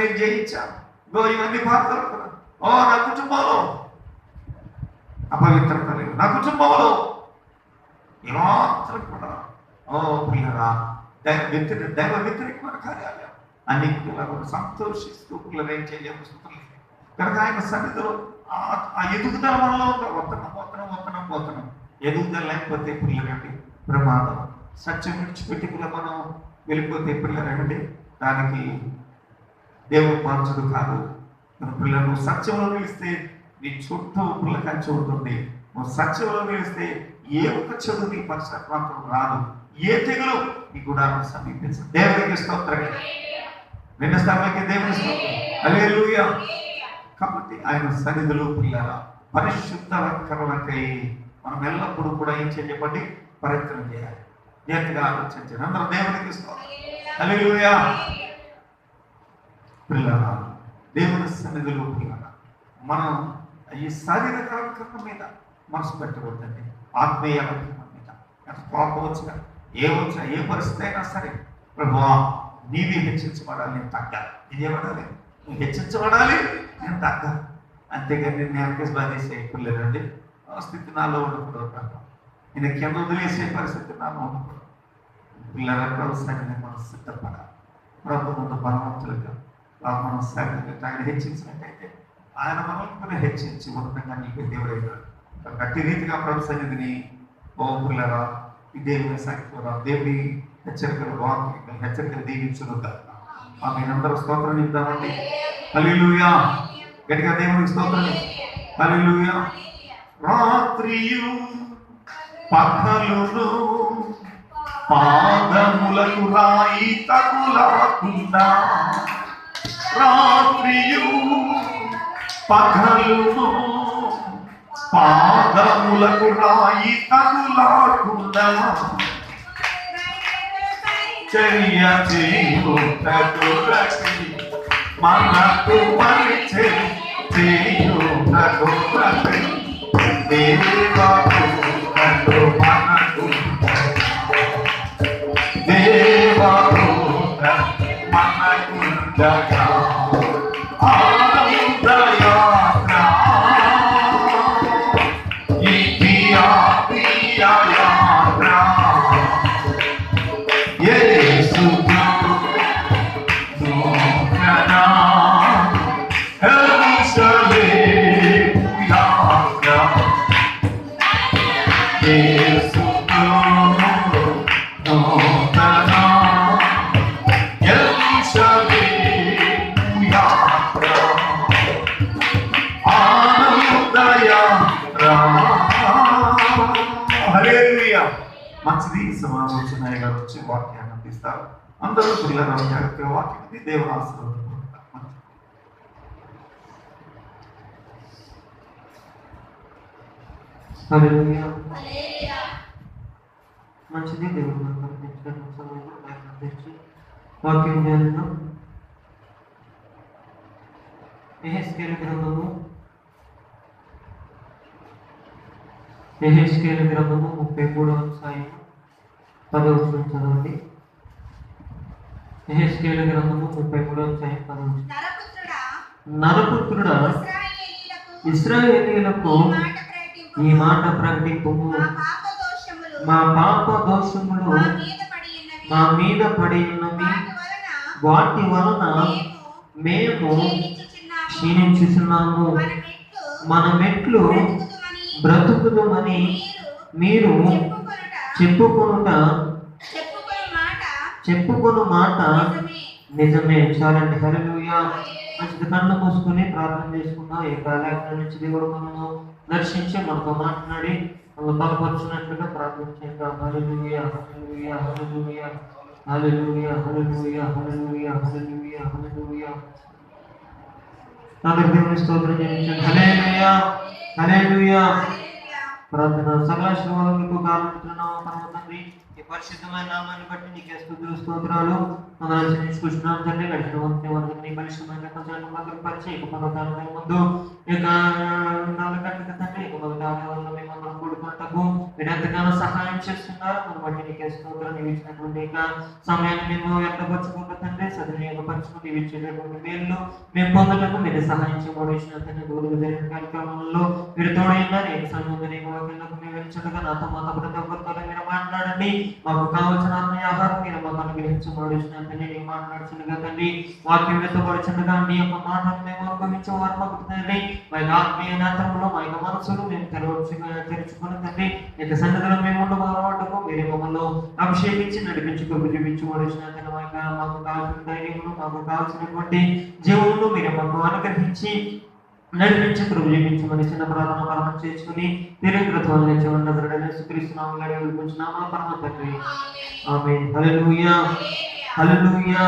A: నేను జయించాను. ఇగో ఇవన్నీ బాధలు నా కుటుంబంలో అపవిత్రత లేదు. నా కుటుంబంలో ఏమాత్రం కూడా పిల్లరా దైవ వ్యతిరేకమైన కార్యాలయం అన్ని పిల్లలు సంతోషిస్తూ పిల్లలు ఏం చేయలేకపోతుంది. కనుక ఆయన సన్నిధిలో ఆ ఎదుగుదల మనలో పోతున్నాం. ఎదుగుదల లేకపోతే పిల్లలండి ప్రమాదం. సత్యం విడిచిపెట్టి పిల్ల మనం వెళ్ళిపోతే పిల్లలండి దానికి దేవుడు మార్చుడు కాదు. పిల్లలు సత్యంలో నిలిస్తే నీ చుట్టూ పిల్ల కంచి ఉంటుంది. నువ్వు సత్యంలో నిలిస్తే ఏ ఒక్క చెడు నీ పరిసర ప్రాంతం రాదు. ఏ తెగులు నీ గుడారం సమీపించదు. దేవునికి స్తోత్రం. 2 స్థానాలకి దేవుని స్తోత్రం. హల్లెలూయా. కాబట్టి ఆయన సన్నిధిలో పిల్లల పరిశుద్ధవంకరణకై మనం ఎల్లప్పుడూ కూడా ఏం చేయబడి ప్రయత్నం చేయాలి. జాగ్రత్తగా ఆలోచించండి. అందరూ దేవునికి స్తోత్రం. హల్లెలూయా. పిల్లల దేవుని సన్నిధిలో పిల్లల మనం ఈ శారీరక అలంకరణ మీద మనసు పెట్టకూడదండి. ఆత్మీయ అలంకరణ మీద కోపం వచ్చినా ఏ పరిస్థితి అయినా సరే ప్రభువా నీవే హెచ్చించబడాలి, నేను తగ్గాలి. ఇదేమడాలి? నువ్వు హెచ్చించబడాలి, నేను తగ్గాలి. అంతేగాని నేను వెనకేసి బాధేసే పిల్లలండి స్థితి నాలో ఉండకూడదు. నేను కింద వదిలేసే పరిస్థితి నాలో ఉండకూడదు. పిల్లల ప్రభుత్వాన్ని మనం సిద్ధపడాలి. ప్రభు ముందు బలవంతులుగా మనం శారీరకంగా ఆయన హెచ్చించినట్టయితే ఆయన మనల్ని హెచ్చించి ఉన్నతంగా నీకు దేవుడైనా గట్టి రీతిగా ప్రభు సన్నిధిని ఓపులరా ఈ దేవుని సాగిపోరా దేవుడి హెచ్చరికలు వాక్యం హెచ్చరికలు దీవించునుగా ఆమె అందరూ స్తోత్రం ఇద్దామండి. హల్లెలూయా. గట్టిగా దేవునికి స్తోత్రం. హల్లెలూయా. రాత్రియు పగలును పాదములకు రాయి తగులాకుండా, రాత్రియు పగలును పాదములకు రాయి తగులాకుండా చర్య చేయుటకురకి మనకు పరిచే చేయుటకురకి దేవదూతలు మనకు దేవదూత మనకు జగా ఆనందయాత్ర ఈ యాత్ర మంచిది. సమాలోచన గారు వచ్చి వాక్యాన్ని అందిస్తారు. అందరూ పిల్లలు జాగ్రత్తగా వాక్యం దేవుని ఆశీర్వాదం.
B: మంచిది. దేవుడు వాక్యం ధ్యానం యెహెజ్కేలు గ్రంథము 33వ అధ్యాయం 10వ వచనం చదవండి. యెహెజ్కేలు గ్రంథము 33వ అధ్యాయం 10వ వచనం. నరపుత్రుడా, ఇశ్రాయేలీయులకు ఈ మాట ప్రకటింపుము, మా పాప దోషములు మా మీద పడి ఉన్నవి, వాటి వలన మేము క్షీణించుచున్నాము. మన మెట్లు బ్రతుకుదుమని మీరు చెప్పుకొను మాట నిజమే. చాలండి. హల్లెలూయా. మంచిది. కళ్ళు మూసుకుని ప్రార్థన చేసుకుందాం. ఏ కాలేజీ నుంచి దేవుడు మనము దర్శించి మనతో మాట్లాడి మనం బలపరుచున్నట్లుగా ప్రార్థన చేద్దాం. హల్లెలూయా, హల్లెలూయా, హల్లెలూయా, హల్లెలూయా, హల్లెలూయా, హల్లెలూయా, హల్లెలూయా, హల్లెలూయా. అందరికీ దేవుని స్తోత్రం చెల్లించండి. హల్లెలూయా, హల్లెలూయా. ప్రార్థన. సకల ఆశీర్వాదాలకు కారణం పరమ తండ్రి, ఈ పరిశుద్ధమైన నామాన్ని బట్టి నీకే స్తుతులు స్తోత్రాలు. మమ్మల్ని చూసుకుంటున్నాం తండ్రి. గడిచిన వరకు నీ పరిశుద్ధమైన పరిచయం ఇక పర్వతాల ముందు ఇక 4 గంటల తండ్రి ఇక మొదటి ఆలయంలో మేమందరం కూడుకుంటకు మీరు ఎంతగానో సహాయం చేస్తున్నారు. మన బట్టి నీకే స్తోత్రం. నీవు ఇచ్చినటువంటి ఇక సమయాన్ని మేము వ్యక్తపరచుకుంటూ తండ్రి సద్వినియోగపరచుకుని నీవు ఇచ్చేటటువంటి మేలు మేము పొందటకు మీరు సహాయం చేయబడిన తండ్రి. గౌరవ జరిగిన కార్యక్రమంలో మీరు తోడైనారు. ఏ సమయంలో నీకు వాక్యాలకు మేము వెళ్తుండగా నాతో మాతో ప్రతి ఒక్కరితో మీరు మాట్లాడండి. మాకు కావాల్సిన ఆహారం మీరు మాకు అనుగ్రహించబడిన తండ్రి. నీవు మాట్లాడుచుండగా తండ్రి వాక్యం వెతబడుచుండగా నీ యొక్క మాటలు మేము అనుభవించే వారు మాకు తండ్రి. మా యొక్క ఆత్మీయ నేత్రంలో మా యొక్క మనసులు మేము తెరుచుకుని తండ్రి యొక్క సన్నిధిలో మేము ఉండబోటకు మీరే మమ్మల్ని అభిషేకించి నడిపించుకు చూపించబడిన తండ్రి. మాకు కావాల్సిన ధైర్యములు మాకు కావాల్సినటువంటి జీవములు మీరు మాకు అనుగ్రహించి నడిపించి కృప చూపించమని చిన్న ప్రార్థన ప్రారంభం చేసుకుని తీవ్రత్వాలు యేసుక్రీస్తునామములో పరమ తండ్రి. ఆమేన్. హల్లెలూయా, హల్లెలూయా.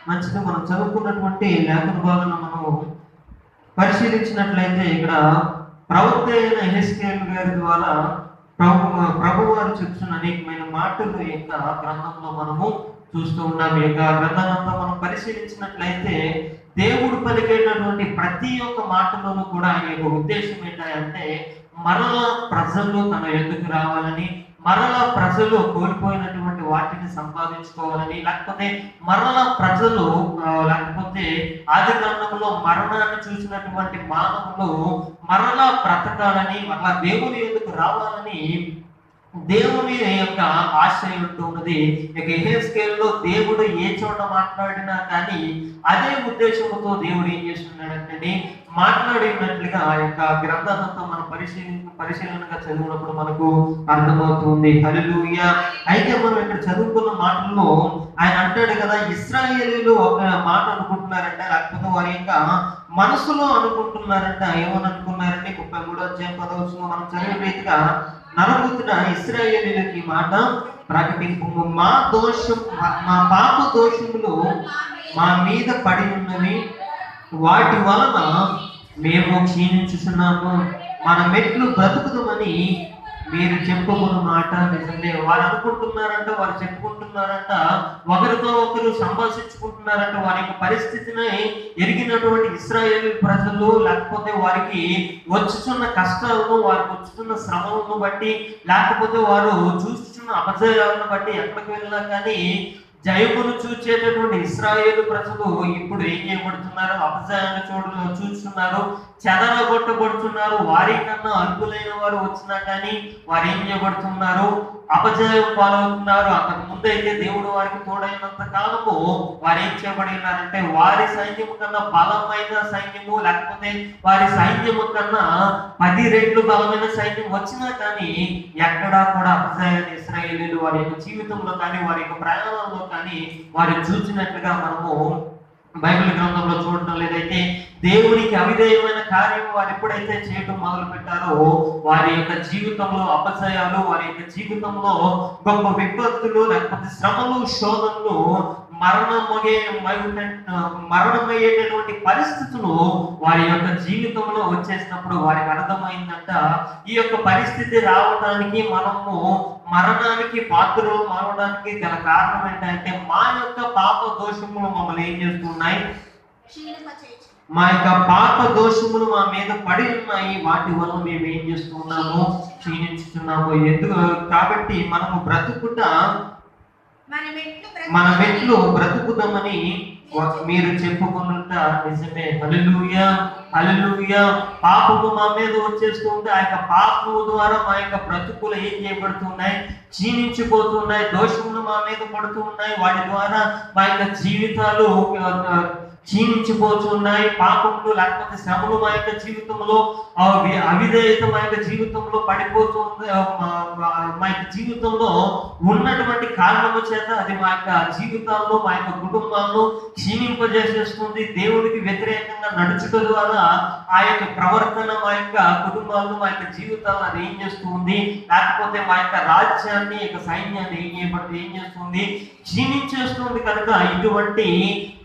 B: మంచిది. మనం చదువుకున్నటువంటి లేఖన భాగంలో మనము పరిశీలించినట్లయితే ఇక్కడ ప్రవక్త అయిన యెహెజ్కేలు గారి ద్వారా ప్రభువారు చెప్తున్న అనేకమైన మాటలు ఈ యొక్క గ్రంథంలో మనము చూస్తూ ఉన్నాం. ఈ యొక్క గ్రంథానంతా మనం పరిశీలించినట్లయితే దేవుడు పలికేటటువంటి ప్రతి ఒక్క మాటలోనూ కూడా ఆయన యొక్క ఉద్దేశం ఏంటంటే మరలా ప్రజలు తన ఎదుకు రావాలని, మరలా ప్రజలు కోల్పోయినటువంటి వాటిని సంపాదించుకోవాలని, లేకపోతే మరలా ప్రజలు లేకపోతే ఆది కాండంలో మరణాన్ని చూసినటువంటి మానవులు మరలా బ్రతకాలని, మరలా దేవుని ఎదుకు రావాలని దేవుని యొక్క ఆశ్రయం ఉంటూ ఉన్నది. ఇక యెహెజ్కేలులో దేవుడు ఏ చోట మాట్లాడినా కానీ అదే ఉద్దేశంతో దేవుడు ఏం చేస్తున్నాడంటే మాట్లాడినట్లుగా ఆ యొక్క గ్రంథాలతో మనం పరిశీలనగా చదివినప్పుడు మనకు అర్థమవుతుంది. హల్లెలూయా. అయితే మనం ఇక్కడ చదువుకున్న మాటల్లో ఆయన అంటాడు కదా, ఇశ్రాయేలీయులు ఒక మాట అనుకుంటున్నారంట, లేకపోతే వారి యొక్క మనసులో అనుకుంటున్నారంట. ఏమని అనుకున్నారంటే 33వ అధ్యాయం 10వ వచనం మనం చదివిన రీతిగా, నలుగుతున్న ఇశ్రాయేలీయులకి మాట ప్రకటింపు, మా పాప దోషములు మా మీద పడి ఉన్నవి, వాటి వలన మేము క్షీణించుచున్నాము, మన మెట్లు బ్రతుకుదామని మీరు చెప్పుకున్న మాట నిజమే. వారు అనుకుంటున్నారంట, వారు చెప్పుకుంటున్నారంట, ఒకరితో ఒకరు సంభాషించుకుంటున్నారంట. వారి యొక్క పరిస్థితిని ఎరిగినటువంటి ఇశ్రాయేలు ప్రజలు, లేకపోతే వారికి వచ్చుచున్న కష్టాలను, వారికి వచ్చుతున్న శ్రమలను బట్టి, లేకపోతే వారు చూస్తున్న అపజయాలను బట్టి ఎక్కడికి వెళ్ళినా కానీ జయమును చూచేటటువంటి ఇశ్రాయేలు ప్రజలు ఇప్పుడు ఏం చేయబడుతున్నారు? అపజయాన్ని చూస్తున్నారు, చెదరగొట్టబడుతున్నారు. వారి కన్నా అల్పులైన వారు వచ్చినా కానీ వారు ఏం చేయబడుతున్నారు? అపజయం పాలవుతున్నారు. అంతకు ముందు అయితే దేవుడు వారికి తోడైనంత కాలము వారు ఏం చేయబడినారంటే వారి సైన్యము కన్నా బలమైన సైన్యము, లేకపోతే వారి సైన్యము కన్నా 10 రెట్లు బలమైన సైన్యం వచ్చినా కానీ ఎక్కడా కూడా అపజయాన్ని ఇశ్రాయేలీయులు వారి యొక్క జీవితంలో కానీ వారి యొక్క ప్రయాణంలో కానీ వారు చూసినట్లుగా మనము బైబిల్ గ్రంథంలో చూడటం లేదైతే దేవునికి అవిధేయమైన కార్యం వారు ఎప్పుడైతే చేయటం మొదలు పెట్టారో వారి యొక్క జీవితంలో అపజయాలు, వారి యొక్క జీవితంలో గొప్ప విపత్తులు, లేకపోతే శ్రమలు, శోధనలు, మరణమయ్యేటటువంటి పరిస్థితులు వారి యొక్క జీవితంలో వచ్చేసినప్పుడు వారికి అర్థమైందంట, ఈ యొక్క పరిస్థితి రావడానికి, మనము మరణానికి పాత్రలు మారడానికి గల కారణం ఏంటంటే మా యొక్క పాప దోషములు మమ్మల్ని ఏం చేస్తున్నాయి? మా యొక్క పాప దోషములు మా మీద పడి ఉన్నాయి, వాటి వల్ల మేము ఏం చేస్తున్నాము? క్షీణించుతున్నాము. ఎందుకు కాబట్టి మనము బ్రతుకుట, మన మెట్లు బ్రతుకుదామని మీరు చెప్పుకున్నట నిజమే. హల్లెలూయా, హల్లెలూయా. పాపము మా మీద వచ్చేస్తూ ఉంటే ఆ యొక్క పాపము ద్వారా మా యొక్క బ్రతుకులు ఏం చేయబడుతున్నాయి? క్షీణించిపోతున్నాయి. దోషములు మా మీద పడుతూ ఉన్నాయి, వాటి ద్వారా మా యొక్క జీవితాలు క్షీణించిపోతున్నాయి. పాపములు, లేకపోతే శ్రమలు మా యొక్క జీవితంలో, అవిధేయత మా యొక్క జీవితంలో పడిపోతుంది. మా యొక్క జీవితంలో ఉన్నటువంటి కారణము చేత అది మా యొక్క జీవితాల్లో, మా యొక్క కుటుంబాల్లో క్షీణింపజేసేస్తుంది. దేవుడికి వ్యతిరేకంగా నడుచుట ద్వారా ఆ యొక్క ప్రవర్తన మా యొక్క కుటుంబాలను, మా యొక్క జీవితాలను అది ఏం చేస్తుంది? లేకపోతే మా యొక్క రాజ్యాన్ని, యొక్క సైన్యాన్ని ఏం చేస్తుంది? క్షీణించేస్తుంది. కనుక ఇటువంటి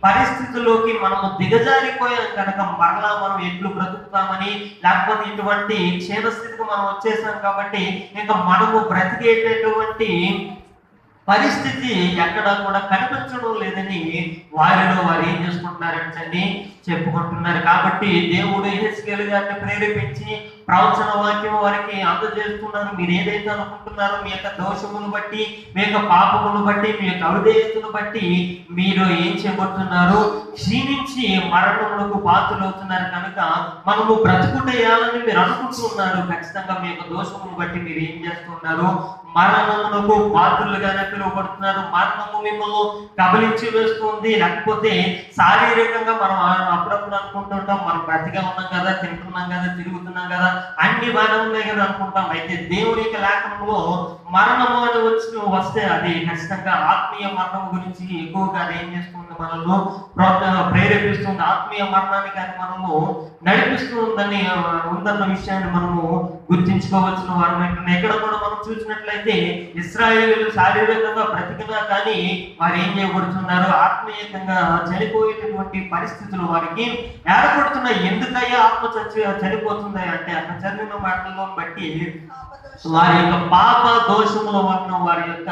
B: పరిస్థితుల్లోకి మనము దిగజారిపోయాం కనుక మరలా మనం ఎట్లు బ్రతుకుతామని, లేకపోతే ఇటువంటి క్షేమస్థితికి మనం వచ్చేసాం కాబట్టి ఇంకా మనము బ్రతికేటటువంటి పరిస్థితి ఎక్కడా కూడా కనిపించడం లేదని వారిలో వారు ఏం చేసుకుంటున్నారంటే చెప్పుకుంటున్నారు. కాబట్టి దేవుడు యెహెజ్కేలు గారిని ప్రేరేపించి ప్రవచన వాక్యం వారికి అందజేస్తున్నారు. మీరు ఏదైతే అనుకుంటున్నారో మీ యొక్క దోషమును బట్టి, మీ యొక్క పాపమును బట్టి, మీ యొక్క అవిధేయతను బట్టి మీరు ఏం చేయబడుతున్నారు? క్షీణించి మరణములకు పాత్రలవుతున్నారు. కనుక మనము బ్రతుకుటేయాలని మీరు అనుకుంటున్నారు. ఖచ్చితంగా మీ యొక్క దోషమును బట్టి మీరు ఏం చేస్తున్నారు? మరణమునకు పాత్రలుగానే పిలువబడుతున్నారు. మరణము మిమ్మల్ని కబలించి వేస్తుంది. లేకపోతే శారీరకంగా మనం అప్పుడప్పుడు అనుకుంటుంటాం, మనం బ్రతిగా ఉన్నాం కదా, తింటున్నాం కదా, తిరుగుతున్నాం కదా, అన్ని బాగానే ఉన్నాయి కదా అనుకుంటాం. అయితే దేవుని యొక్క లేఖనంలో మరణము అని వస్తే అది ఖచ్చితంగా ఆత్మీయ మరణం గురించి ఎక్కువగా ఏం చేస్తుంది? మనల్ని ప్రేరేపిస్తుంది. ఆత్మీయ మరణాన్ని కానీ మనము నడిపిస్తూ ఉందన్న విషయాన్ని మనము గుర్తించుకోవాల్సిన వారు. ఎక్కడ కూడా మనం చూసినట్లయితే ఇశ్రాయేలీయులు శారీరకంగా బ్రతికినా కానీ వారు ఏం చేయబడుతున్నారు? ఆత్మీయంగా చనిపోయేటటువంటి పరిస్థితులు వారికి ఏర్పడుతున్నాయి. ఎందుకయ్యా ఆత్మ చనిపోతుంది అంటే అక్కడ చదివిన మాటల్లో బట్టి వారి యొక్క పాప దోషముల వలన వారి యొక్క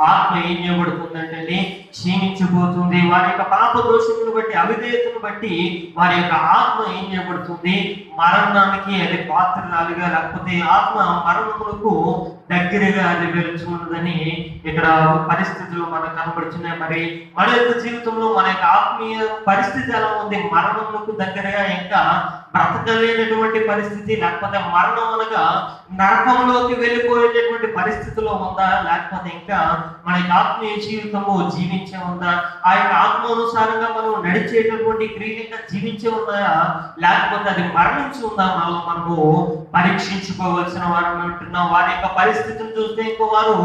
B: ఆత్మ ఏం చేయబడుతుందంటే క్షీణించిపోతుంది. వారి యొక్క పాప దోషములను బట్టి, అవిధేయతను బట్టి వారి యొక్క ఆత్మ ఏం చేయబడుతుంది? మరణానికి అది పాత్రలాలుగా, లేకపోతే ఆత్మ మరణములకు దగ్గరగా అది వెలుచున్నదని ఇక్కడ పరిస్థితులు మనకు కనబడుతున్నాయి. మరి మన యొక్క జీవితంలో మన యొక్క ఆత్మీయ పరిస్థితి ఎలా ఉంది? మరణములకు దగ్గరగా ఇంకా బ్రతకలేనటువంటి పరిస్థితి, లేకపోతే మరణం అనగా నరకంలోకి వెళ్ళిపోయేటటువంటి పరిస్థితిలో ఉందా, లేకపోతే ఇంకా మన యొక్క ఆత్మీయ జీవితము జీవించే ఉందా, ఆ యొక్క ఆత్మానుసారంగా మనం నడిచేటటువంటి క్రియలు ఇంకా జీవించే ఉన్నాయా, లేకపోతే అది మరణించి ఉందా, మనము పరీక్షించుకోవాల్సిన వారు అంటున్నాం. వారి యొక్క పరిస్థితిని చూస్తే ఇంకో వారు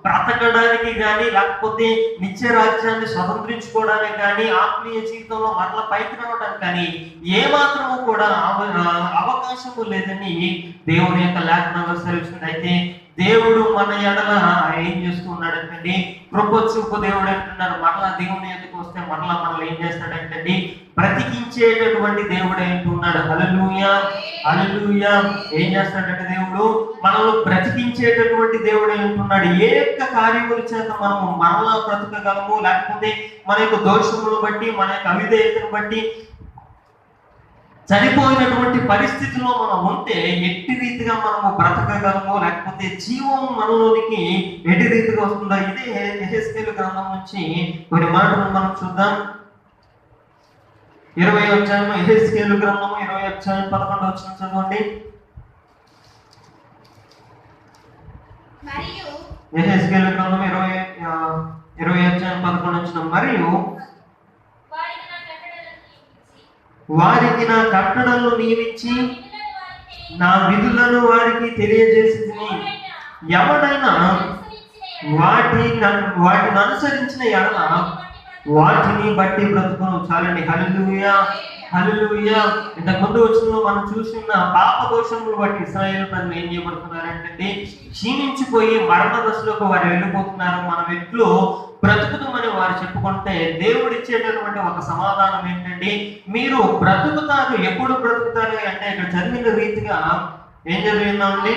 B: బ్రతకడానికి కానీ, లేకపోతే నిత్య రాజ్యాన్ని స్వతంత్రించుకోవడానికి కానీ, ఆత్మీయ జీవితంలో మరల పైకి రావడానికి కానీ ఏమాత్రము కూడా అవకాశము లేదని దేవుని యొక్క లేఖనంలో సెలవుస్తుంది. అయితే దేవుడు మన ఎడల ఏం చేస్తున్నాడంటే కృప చూపు దేవుడు అంటున్నారు. మరలా దేవుని ఎదుకు వస్తే మరలా మనల్ని ఏం చేస్తాడంటే బ్రతికించేటటువంటి దేవుడు అంటున్నాడు. హల్లెలూయా, హల్లెలూయా. ఏం చేస్తాడంటే దేవుడు మనల్ని బ్రతికించేటటువంటి దేవుడు అంటున్నాడు. ఏ యొక్క కార్యముల చేత మనము మరలా బ్రతకగలము, లేకపోతే మన యొక్క దోషములను బట్టి, మన యొక్క అవిధేయతను బట్టి చనిపోయినటువంటి పరిస్థితిలో మనం ఉంటే ఎట్టి రీతిగా మనము బ్రతకగలము, లేకపోతే జీవం మనలోనికి ఎట్టి రీతిగా వస్తుందో, ఇదే యెహెజ్కేలు గ్రంథం నుంచి కొన్ని మాటలు మనం చూద్దాం. 20వ అధ్యాయం, యెహెజ్కేలు గ్రంథము 20వ అధ్యాయం 11వ వచనం చదవండి. యెహెజ్కేలు గ్రంథం 20వ అధ్యాయం 11వ వచనం. మరియు వారికి నా కట్టడలను నియమించి నా విధులను వారికి తెలియజేసింది. ఎవడైనా వాటిని అనుసరించిన ఎడల వాటిని బట్టి బ్రతుకును. చాలండి. హల్లెలూయా, హల్లెలూయా. ఇంతకు ముందు వచ్చిన మనం చూసిన పాప దోషములు బట్టి ఇశ్రాయేలు ప్రజలు ఏం చేయబడుతున్నారంటే క్షీణించిపోయి మరణ దశలోకి వారు వెళ్ళిపోతున్నారు. మనం ఎట్లు బ్రతుకుతామని వారు చెప్పుకుంటే దేవుడు ఇచ్చేటటువంటి ఒక సమాధానం ఏంటంటే, మీరు బ్రతుకుతారు. ఎప్పుడు బ్రతుకుతారు అంటే ఇక్కడ చదివిన రీతిగా ఏం జరిగిందండి,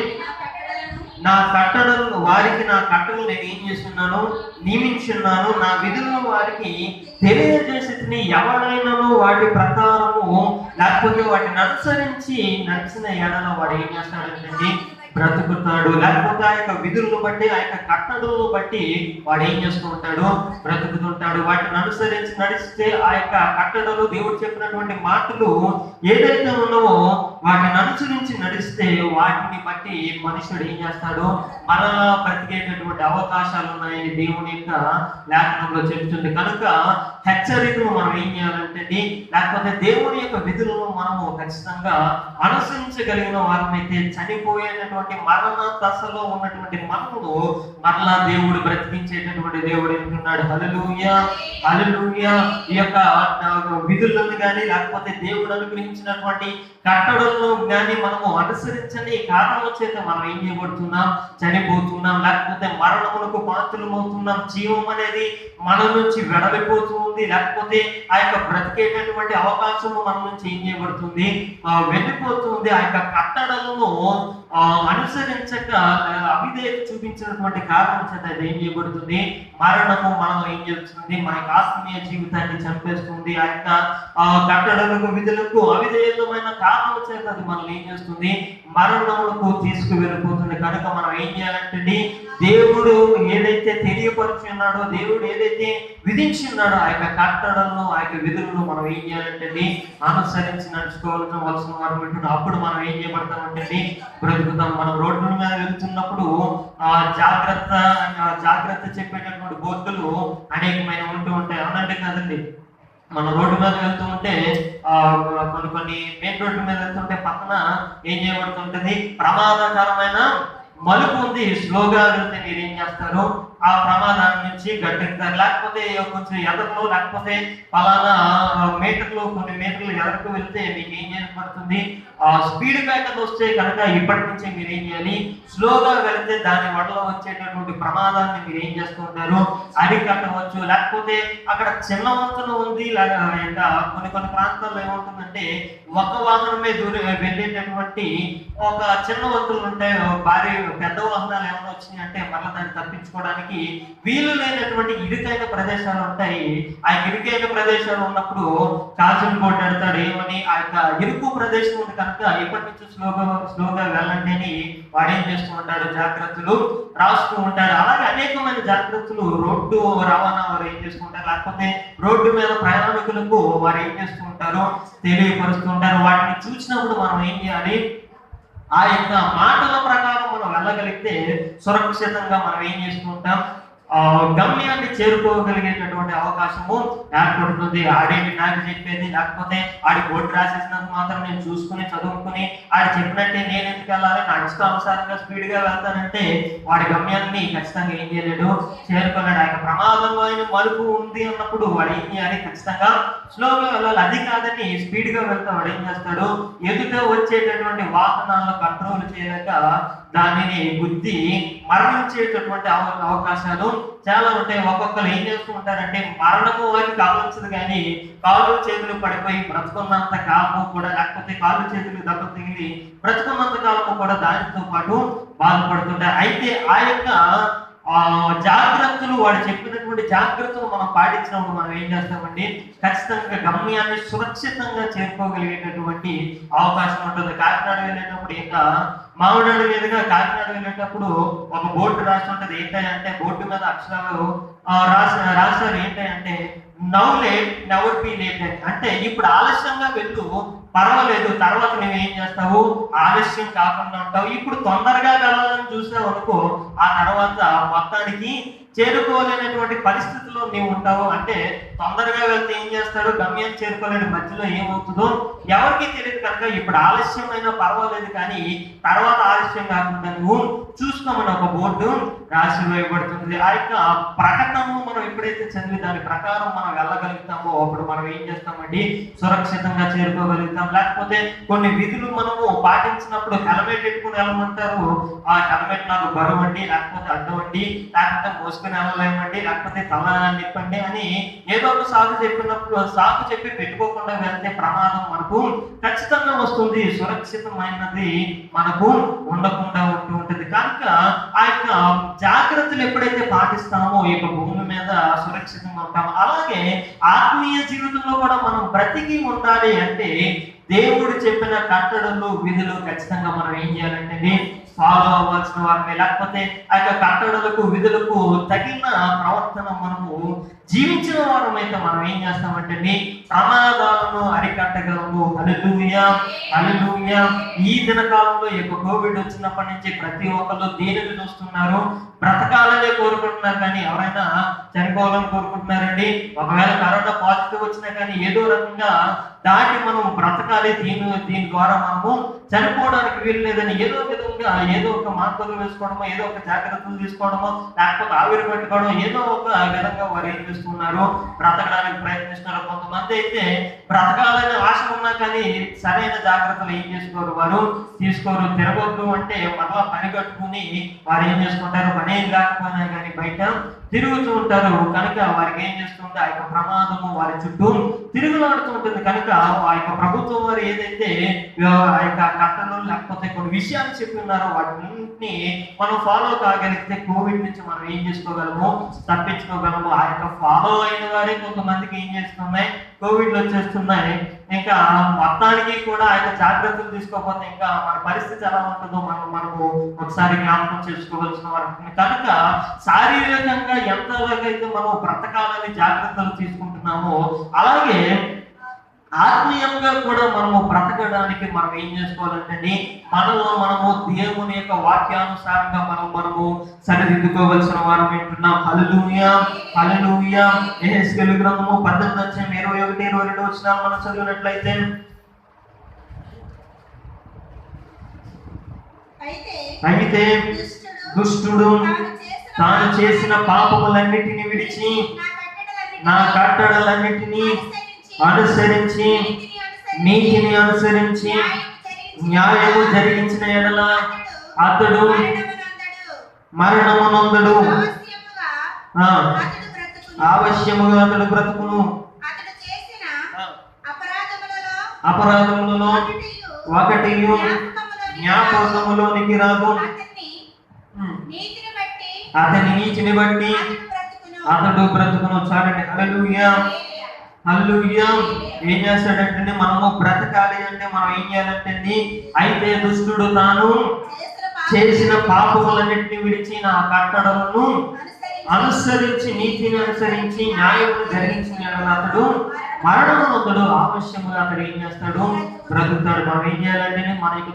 B: నా కట్టడలు వారికి నా కట్టలు నేను ఏం చేస్తున్నాను, నియమించున్నాను. నా విధులను వారికి తెలియజేసి ఎవరైనాను వాటి ప్రకారము, లేకపోతే వాటిని అనుసరించి నడిచిన ఎడల వాడు ఏం చేస్తాడంటే బ్రతుకుతాడు. లేకపోతే ఆ యొక్క విధులను బట్టి, ఆ యొక్క కట్టడలను బట్టి వాడు ఏం చేస్తూ ఉంటాడు, బ్రతుకుతుంటాడు. వాటిని అనుసరించి నడిస్తే ఆ యొక్క కట్టడలు, దేవుడు చెప్పినటువంటి మాటలు ఏదైతే ఉన్నావో వాటిని అనుసరించి నడిస్తే వాటిని బట్టి మనుషుడు ఏం చేస్తాడు, మరలా బ్రతికేటటువంటి అవకాశాలు ఉన్నాయని దేవుని యొక్క లేఖనంలో చెప్తుంది. కనుక హెచ్చరికలు మనం ఏం చేయాలంటే, లేకపోతే దేవుని యొక్క విధులను మనము ఖచ్చితంగా అనుసరించగలిగిన వారినైతే చనిపోయేటటువంటి మరణ దశలో ఉన్నటువంటి మనమును మరలా దేవుడు బ్రతికించేటటువంటి దేవుడు అంటున్నాడు. హల్లెలూయా, హల్లెలూయా. ఈ యొక్క విధులను కానీ, లేకపోతే దేవుడు అనుగ్రహించినటువంటి కట్టడలను కానీ మనము అనుసరించని కారణం చేత మనం ఏం చేయబడుతున్నాం, చనిపోతున్నాం. లేకపోతే మరణములకు పాత్రలమవుతున్నాం. జీవం అనేది మన నుంచి వెడలిపోతుంది. లేకపోతే ఆ యొక్క బ్రతికేటటువంటి అవకాశము మన నుంచి ఏం చేయబడుతుంది, వెళ్ళిపోతుంది. ఆ యొక్క కట్టడలను అనుసరించక అవిధేయత చూపించినటువంటి కారణం చేత అది ఏం చేయబడుతుంది, మరణము మనలో ఏం చేస్తుంది, మన యొక్క ఆత్మీయ జీవితాన్ని చంపేస్తుంది. ఆ యొక్క కట్టడలకు, విధులకు అవిధేయతమైన కారణం చేత అది మనల్ని ఏం చేస్తుంది, మరణములకు తీసుకువెళ్ళిపోతుంది. కనుక మనం ఏం చేయాలంటే, దేవుడు ఏదైతే తెలియపరుచున్నాడో, దేవుడు ఏదైతే విధించున్నాడో ఆ యొక్క కట్టడలను, ఆ యొక్క విధులను మనం ఏం చేయాలంటే అనుసరించి నడుచుకోవాల్సిన వారు వింటున్నాం. అప్పుడు మనం ఏం చేయబడతామంటే బ్రతుకుతాం. మనం రోడ్ల మీద వెళ్తున్నప్పుడు జాగ్రత్త చెప్పేటటువంటి బోర్డులు అనేకమైన ఉంటూ ఉంటాయి. అవునండి కాదండి? మన రోడ్డు మీద వెళ్తూ ఉంటే కొన్ని మెయిన్ రోడ్డు మీద వెళ్తుంటే పక్కన ఏం చేయబడుతుంటది, ప్రమాదకరమైన మలుపు ఉంది, స్లోగా వెళ్తే మీరు ఏం చేస్తారు, ఆ ప్రమాదాన్ని నుంచి గట్టెక్కుతారు. లేకపోతే కొంచెం ఎదరలో, లేకపోతే పలానా మీటర్లు, కొన్ని మీటర్లు ఎదరకు వెళ్తే మీకు ఏం చేయబడుతుంది, స్పీడ్ బ్రేకర్లు వస్తే కనుక ఇప్పటి నుంచే మీరు ఏం చేయాలి, స్లోగా వెళ్తే దాని వల్ల వచ్చేటటువంటి ప్రమాదాన్ని మీరు ఏం చేస్తూ ఉంటారు, అరికట్టవచ్చు. లేకపోతే అక్కడ చిన్న వంతెన ఉంది, ఇంకా కొన్ని ప్రాంతాల్లో ఏముంటుందంటే ఒక వాహనమే వెళ్ళేటటువంటి ఒక చిన్న వంతులు ఉంటాయి. భారీ పెద్ద వాహనాలు ఏమైనా వచ్చినాయి అంటే మళ్ళీ దాన్ని తప్పించుకోవడానికి వీలు లేనటువంటి ఇరుకైన ప్రదేశాలు ఉంటాయి. ఆ ఇరుకైన ప్రదేశాలు ఉన్నప్పుడు కాజులు కొట్టాడతాడు ఏమని, ఆ యొక్క ఇరుకు ప్రదేశం ఉంది కనుక ఇప్పటి నుంచి స్లోగా వెళ్ళండి అని వాడు ఏం చేస్తూ ఉంటాడు, జాగ్రత్తలు రాస్తూ ఉంటాడు. అలాగే అనేకమైన జాగ్రత్తలు రోడ్డు రవాణా వారు ఏం చేస్తూ ఉంటారు, లేకపోతే రోడ్డు మీద ప్రయాణికులకు వారు ఏం చేస్తూ ఉంటారు, తెలియపరుస్తూ ఉంటారు. వాటిని చూసినప్పుడు మనం ఏం చేయాలి, ఆ యొక్క మాటల ప్రకారం మనం వెళ్ళగలిగితే సురక్షితంగా మనం ఏం చేస్తూ ఉంటాం, గమ్యాన్ని చేరుకోగలిగేటటువంటి అవకాశము ఏర్పడుతుంది. ఆడేమి నాకు చెప్పేది, లేకపోతే ఆడి బోర్డు రాసేసినంత మాత్రం నేను చూసుకుని చదువుకుని ఆడి చెప్పినట్టే నేను ఎందుకు వెళ్ళాలి, నా ఇష్టానుసారంగా స్పీడ్గా వెళ్తానంటే వాడి గమ్యాన్ని ఖచ్చితంగా ఏం చేయలేడు, చేరుకోలేడు. ఆ యొక్క ప్రమాదమైన మలుపు ఉంది అన్నప్పుడు వాడు ఏం చేయాలి, ఖచ్చితంగా స్లోగా వెళ్ళాలి. అది కాదని స్పీడ్గా వెళ్తా వాడు ఏం చేస్తాడు, ఎదుట వచ్చేటటువంటి వాహనాలను కంట్రోల్ చేయలేక దానిని గుద్ది మరణించేటటువంటి అవకాశాలు చాలా ఉంటాయి. ఒక్కొక్కరు ఏం చేస్తూ ఉంటారంటే మరణము వారికి కావాల్సింది, కానీ కాళ్ళు చేతులు పడిపోయి బ్రతుకున్నంత కాలము కూడా, లేకపోతే కాళ్ళు చేతులు దెబ్బ తగిలి బ్రతుకున్నంత కాలము కూడా దానితో పాటు బాధపడుతుంటారు. అయితే ఆ యొక్క జాగ్రత్తలు, వాడు చెప్పినటువంటి జాగ్రత్తలు మనం పాటించినప్పుడు మనం ఏం చేస్తామండి, ఖచ్చితంగా గమ్యాన్ని సురక్షితంగా చేరుకోగలిగేటటువంటి అవకాశం ఉంటుంది. కాకినాడ వెళ్ళేటప్పుడు ఇంకా మామిడాడు మీదుగా కాకినాడ వెళ్ళేటప్పుడు ఒక బోర్డు రాసి ఉంటుంది. ఏంటంటే బోర్డు మీద అక్షరాలు రాశారు ఏంటంటే now late never be late. అంటే ఇప్పుడు ఆలస్యంగా వెళ్ళు, పర్వాలేదు, తర్వాత నువ్వేం చేస్తావు, ఆలస్యం కాకుండా ఉంటావు. ఇప్పుడు తొందరగా వెళ్ళాలని చూసావు అనుకో, ఆ తర్వాత మొత్తానికి చేరుకోలేనటువంటి పరిస్థితుల్లో నీవు ఉంటావు. అంటే తొందరగా వెళ్తే ఏం చేస్తాడు, గమ్యం చేరుకోలేని మధ్యలో ఏమవుతుందో ఎవరికి తెలియదు. కనుక ఇప్పుడు ఆలస్యమైనా పర్వాలేదు, కానీ తర్వాత ఆలస్యం కాకుండా నువ్వు చూసుకోమని ఒక బోర్డు రాసి వేయబడుతుంది. ఆ యొక్క ప్రకటనను మనం ఎప్పుడైతే చదివి దాని ప్రకారం మనం వెళ్ళగలుగుతామో అప్పుడు మనం ఏం చేస్తామండి, సురక్షితంగా చేరుకోగలుగుతాం. లేకపోతే కొన్ని విధులు మనము పాటించినప్పుడు హెల్మెట్ పెట్టుకుని వెళ్ళమంటారు. ఆ హెల్మెట్ నాకు బరువు అండి, లేకపోతే అడ్డం అండి, లేకపోతే మోసుకుని వెళ్ళలేమండి, లేకపోతే తల నిప్పండి అని ఏదో ఒక సాకు చెప్పినప్పుడు సాకు చెప్పి పెట్టుకోకుండా వెళ్తే ప్రమాదం మనకు ఖచ్చితంగా వస్తుంది. సురక్షితమైనది మనకు ఉండకుండా ఉంటుంది. కనుక ఆ యొక్క జాగ్రత్తలు ఎప్పుడైతే పాటిస్తామో ఈ యొక్క భూమి మీద సురక్షితంగా ఉంటామో, అలాగే ఆత్మీయ జీవితంలో కూడా మనం బ్రతికి ఉండాలి అంటే దేవుడు చెప్పిన కట్టడలు విధులు ఖచ్చితంగా మనం ఏం చేయాలంటే ఫాలో అవ్వాల్సిన వారిని, లేకపోతే ఆ యొక్క కట్టడలకు విధులకు తగిన ప్రవర్తన మనము జీవించిన వారమైతే మనం ఏం చేస్తామంటే ప్రమాదాలను అరికట్టగలము. హల్లెలూయా, హల్లెలూయా. ఈ దినకాలంలో ఈ యొక్క కోవిడ్ వచ్చినప్పటి నుంచి ప్రతి ఒక్కరు దేనిని చూస్తున్నారు, బ్రతకాలనే కోరుకుంటున్నారు, కానీ ఎవరైనా చనిపోవాలని కోరుకుంటున్నారండి. ఒకవేళ కరోనా పాజిటివ్ వచ్చినా కానీ ఏదో రకంగా దాటి మనం బ్రతకాలి, దీని ద్వారా మనము చనిపోవడానికి వీలు లేదని ఏదో విధంగా ఏదో ఒక మార్పులు వేసుకోవడమో, ఏదో ఒక జాగ్రత్తలు తీసుకోవడమో, లేకపోతే ఆవిరి పెట్టుకోవడం, ఏదో ఒక విధంగా వారు ఏం చేస్తున్నారు, బ్రతకడానికి ప్రయత్నిస్తున్నారు. కొంతమంది అయితే బ్రతకాలని ఆశ ఉన్నా కానీ సరైన జాగ్రత్తలు ఏం చేసుకోరు, వారు తీసుకోరు. తిరగొద్దు అంటే మరలా పని కట్టుకుని వారు ఏం చేసుకుంటారు, పని ఏం లేకపోయినా కానీ బయట తిరుగుతూ ఉంటారు. కనుక వారికి ఏం చేస్తుంది, ఆ యొక్క ప్రమాదము వారి చుట్టూ తిరుగులాడుతూ ఉంటుంది. కనుక ఆ యొక్క ప్రభుత్వం వారు ఏదైతే ఆ యొక్క కట్టలు లేకపోతే కొన్ని విషయాలు చెప్పి ఉన్నారో వాటిని మనం ఫాలో కాగలిగితే కోవిడ్ నుంచి మనం ఏం చేసుకోగలము, తప్పించుకోగలము. ఆ యొక్క ఫాలో అయిన వారే కొంతమందికి ఏం చేస్తున్నాయి, కోవిడ్లు వచ్చేస్తున్నాయి. ఇంకా మొత్తానికి కూడా ఆ యొక్క జాగ్రత్తలు తీసుకోకపోతే ఇంకా మన పరిస్థితి ఎలా ఉంటుందో మనము ఒకసారి జ్ఞాపకం చేసుకోవాల్సిన వారు. కనుక శారీరకంగా ఎంతలాగైతే మనం బ్రతకాలని జాగ్రత్తలు తీసుకుంటున్నామో అలాగే ఆత్మీయంగా కూడా మనము బ్రతకడానికి మనం ఏం చేసుకోవాలంటే మనము దేవుని యొక్క వాక్యానుసారంగా మనము సరిదిద్దుకోవలసిన వారు వింటున్నాం. హల్లెలూయా, హల్లెలూయా. యెహెజ్కేలు గ్రంథము 18:21-22 వచనాలు మనం చదివినట్లయితే, అయితే దుష్టుడు తాను చేసిన పాపములన్నిటిని విడిచి నా కట్టడలన్నిటినీ అనుసరించి నీతిని అనుసరించి న్యాయము జరిగించిన ఎడల అతడు మరణమునందడు, అవశ్యముగా అతడు బ్రతుకును. అపరాధములలో ఒకటి జ్ఞాపకములోనికి రాదు. అతని నీతిని బట్టి అతడు బ్రతుకును. చాలండి. హల్లెలూయా, హల్లెలూయా. ఏం చేస్తాడంటే మనము బ్రతకాలి అంటే మనం ఏం చేయాలంటే అయితే దుష్టుడు తాను చేసిన పాపములన్నింటినీ విడిచి నా కట్టడలను అనుసరించి నీతిని అనుసరించి న్యాయమును జరిగించిన అతడు మరణమునందుడు ఆవశ్యముగా అతడు ఏం చేస్తాడు? బ్రతుకుతాడు. మనం ఏం చేయాలంటే మన యొక్క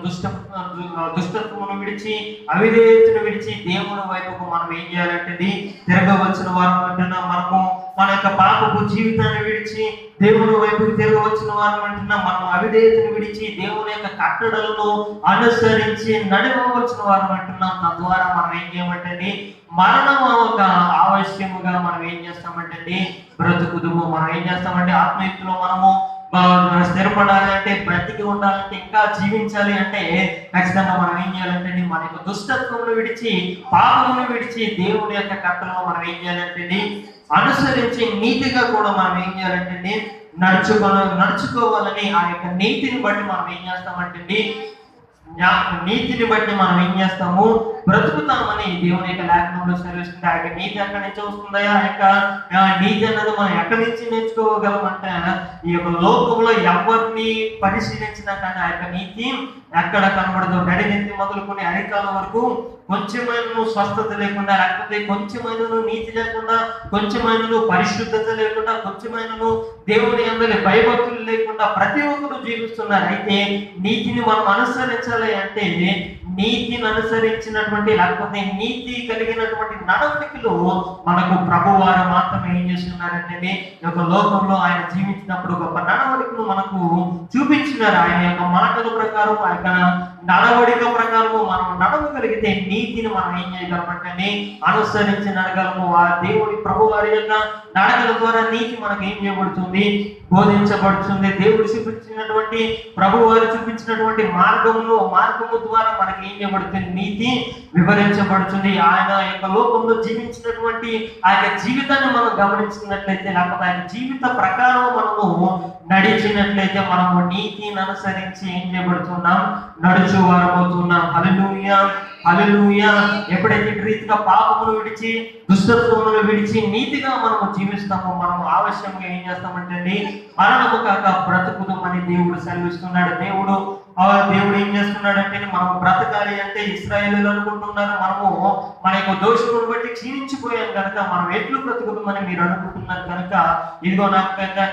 B: దుష్టత్వమును విడిచి, అవిధేయతను విడిచి దేవుని వైపుకు మనం ఏం చేయాలంటే తిరగవలసిన వారు అంటున్నాం. మనము మన యొక్క పాపపు జీవితాన్ని విడిచి దేవుని వైపుకు తిరగవలసిన వారు అంటున్నాం. మనం అవిధేయతను విడిచి దేవుని యొక్క కట్టడలను అనుసరించి నడవవలసిన వారు అంటున్నాం. తద్వారా మనం ఏం చేయమంటే మరణం ఒక ఆవశ్యముగా మనం ఏం చేస్తామంటే బ్రతుకుదుము. మనం ఏం చేస్తామంటే ఆత్మీయతలో మనము స్థిరపడాలి అంటే, బ్రతికి ఉండాలంటే, ఇంకా జీవించాలి అంటే ఖచ్చితంగా మనం ఏం చేయాలంటే మన యొక్క దుష్టత్వమును విడిచి, పాపమును విడిచి దేవుని యొక్క కట్టలను మనం ఏం చేయాలంటే అనుసరించి నీతిగా కూడా మనం ఏం చేయాలంటే నడుచుకోవాలని ఆ యొక్క నీతిని బట్టి మనం ఏం చేస్తామంటే నీతిని బట్టి మనం ఏం చేస్తాము? బ్రతుకుతామని దేవుని యొక్క లేఖనంలో సెలవిస్తుంది. ఆ యొక్క నీతి ఎక్కడి నుంచి వస్తుందా? ఆ యొక్క నీతి అన్నది మనం ఎక్కడి నుంచి నేర్చుకోగలమంటే ఈ యొక్క లోకంలో ఎవరిని పరిశీలించినా కానీ ఆ యొక్క నీతి ఎక్కడ కనబడదు. నడినెత్తి మొదలుకొని అరికాల వరకు కొంచెమైనను స్వస్థత లేకుండా, లేకపోతే కొంచెమైనను నీతి లేకుండా, కొంచెమైనను పరిశుద్ధత లేకుండా, కొంచెమైనను దేవుని అందరి భయభక్తులు లేకుండా ప్రతి ఒక్కరు జీవిస్తున్నారు. అయితే నీతిని మనం అనుసరించాలి అంటే నీతిని అనుసరించినటువంటి, లేకపోతే నీతి కలిగినటువంటి నడవడికలు మనకు ప్రభువారు మాత్రమే ఏం చేస్తున్నారంటే ఈ యొక్క లోకంలో ఆయన జీవించినప్పుడు గొప్ప నడవడికను మనకు చూపించినారు. ఆయన యొక్క మాటల ప్రకారం, ఆ యొక్క నడవడిక ప్రకారము మనం నడవగలిగితే నీతిని మనం ఏం చేయగలమంటే అనుసరించి నడగలము. ఆ దేవుడి ప్రభు వారి యొక్క నడకల ద్వారా నీతి మనకు ఏం చేయబడుతుంది? బోధించబడుతుంది. దేవుడు చూపించినటువంటి, ప్రభు వారు చూపించినటువంటి మార్గము ద్వారా మనకి ఏం చేయబడుతుంది? నీతి వివరించబడుతుంది. ఆయన యొక్క లోకంలో జీవించినటువంటి ఆ యొక్క జీవితాన్ని మనం గమనించినట్లయితే, లేకపోతే ఆయన జీవిత ప్రకారం మనము నడిచినట్లయితే మనము నీతిని అనుసరించి ఏం చేయబడుతున్నాం? నడుచు వారమవుతున్నాం. హల్లెలూయా, హల్లెలూయా. ఎప్పుడైతే రీతిగా పాపమును విడిచి, దుష్టత్వమును విడిచి నీతిగా మనము జీవిస్తామో మనము ఆవశ్యంగా ఏం చేస్తామంటే మరణము కాక బ్రతుకుదామని దేవుడు సెలవిస్తున్నాడు. దేవుడు ఏం చేస్తున్నాడంటే మనం బ్రతకాలి అంటే ఇశ్రాయేలీయులు అనుకుంటున్నారు మనము మన యొక్క దోషమును బట్టి క్షీణించిపోయాం కనుక మనం ఎట్లు బ్రతుకుదామని మీరు అనుకుంటున్నారు కనుక ఇదిగో నా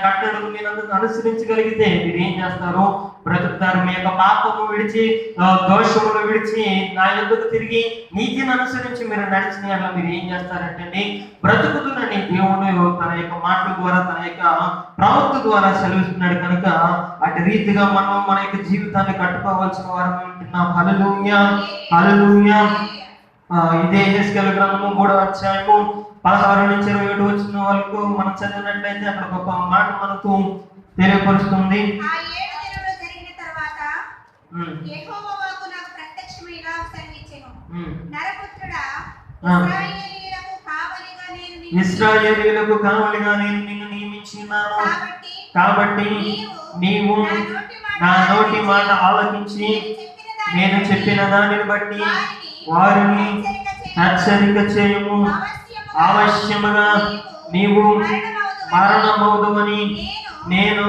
B: కట్టడలు మీరు అనుసరించగలిగితే మీరు ఏం చేస్తారు? బ్రతుకుతారు. మీ యొక్క పాపము విడిచి, దోషమును విడిచి నా యొద్దకు తిరిగి నీతిని అనుసరించి మీరు నడిచిన అలా మీరు ఏం చేస్తారంటే బ్రతుకుతుందని దేవుడు తన యొక్క మాటల ద్వారా, తన యొక్క ప్రవక్త ద్వారా సెలవిస్తున్నాడు కనుక అటు రీతిగా మనం మన యొక్క జీవితాన్ని కట్టుకోవాల్సిన వారు ఉంటున్నాం. హల్లెలూయా, హల్లెలూయా. ఇదే యెహెజ్కేలు గ్రంథము 3వ అధ్యాయము 16 నుంచి 27 వచ్చిన వరకు మనం చదివినట్లయితే అక్కడ గొప్ప మాట మనకు తెలియపరుస్తుంది.
C: యెహోవా వాక్కు నాకు ప్రత్యక్షమై ఇలా సెలవిచ్చెను. నరపుత్రుడా,
B: ఇశ్రాయేలీయులకు కావలిగా నేను నిన్ను నియమించినాను. కాబట్టి నీవు నా నోటి మాట ఆలకించి నేను చెప్పిన దానిని బట్టి వారిని హెచ్చరిక చేయము. ఆవశ్యముగా నీవు మరణమవుదువని నేను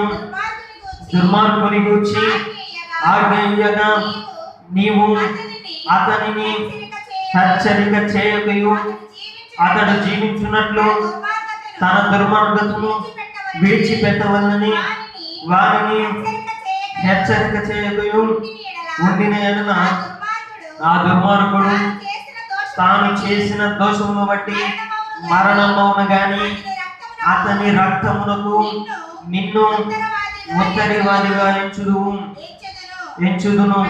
B: దుర్మార్గుని గూర్చి ఆజ్ఞయగా నీవు అతనిని హెచ్చరిక చేయకయు అతడు జీవించున్నట్లు తన దుర్మార్గతను విడిచిపెట్టవలని వారిని హెచ్చరిక చేయకయు ఉండిన ఎడల ఆ దుర్మార్గుడు తాను చేసిన దోషమును బట్టి మరణమవును గాని అతని రక్తమునకు నిన్ను ఉత్తరివాదిగా ఎంచుదును.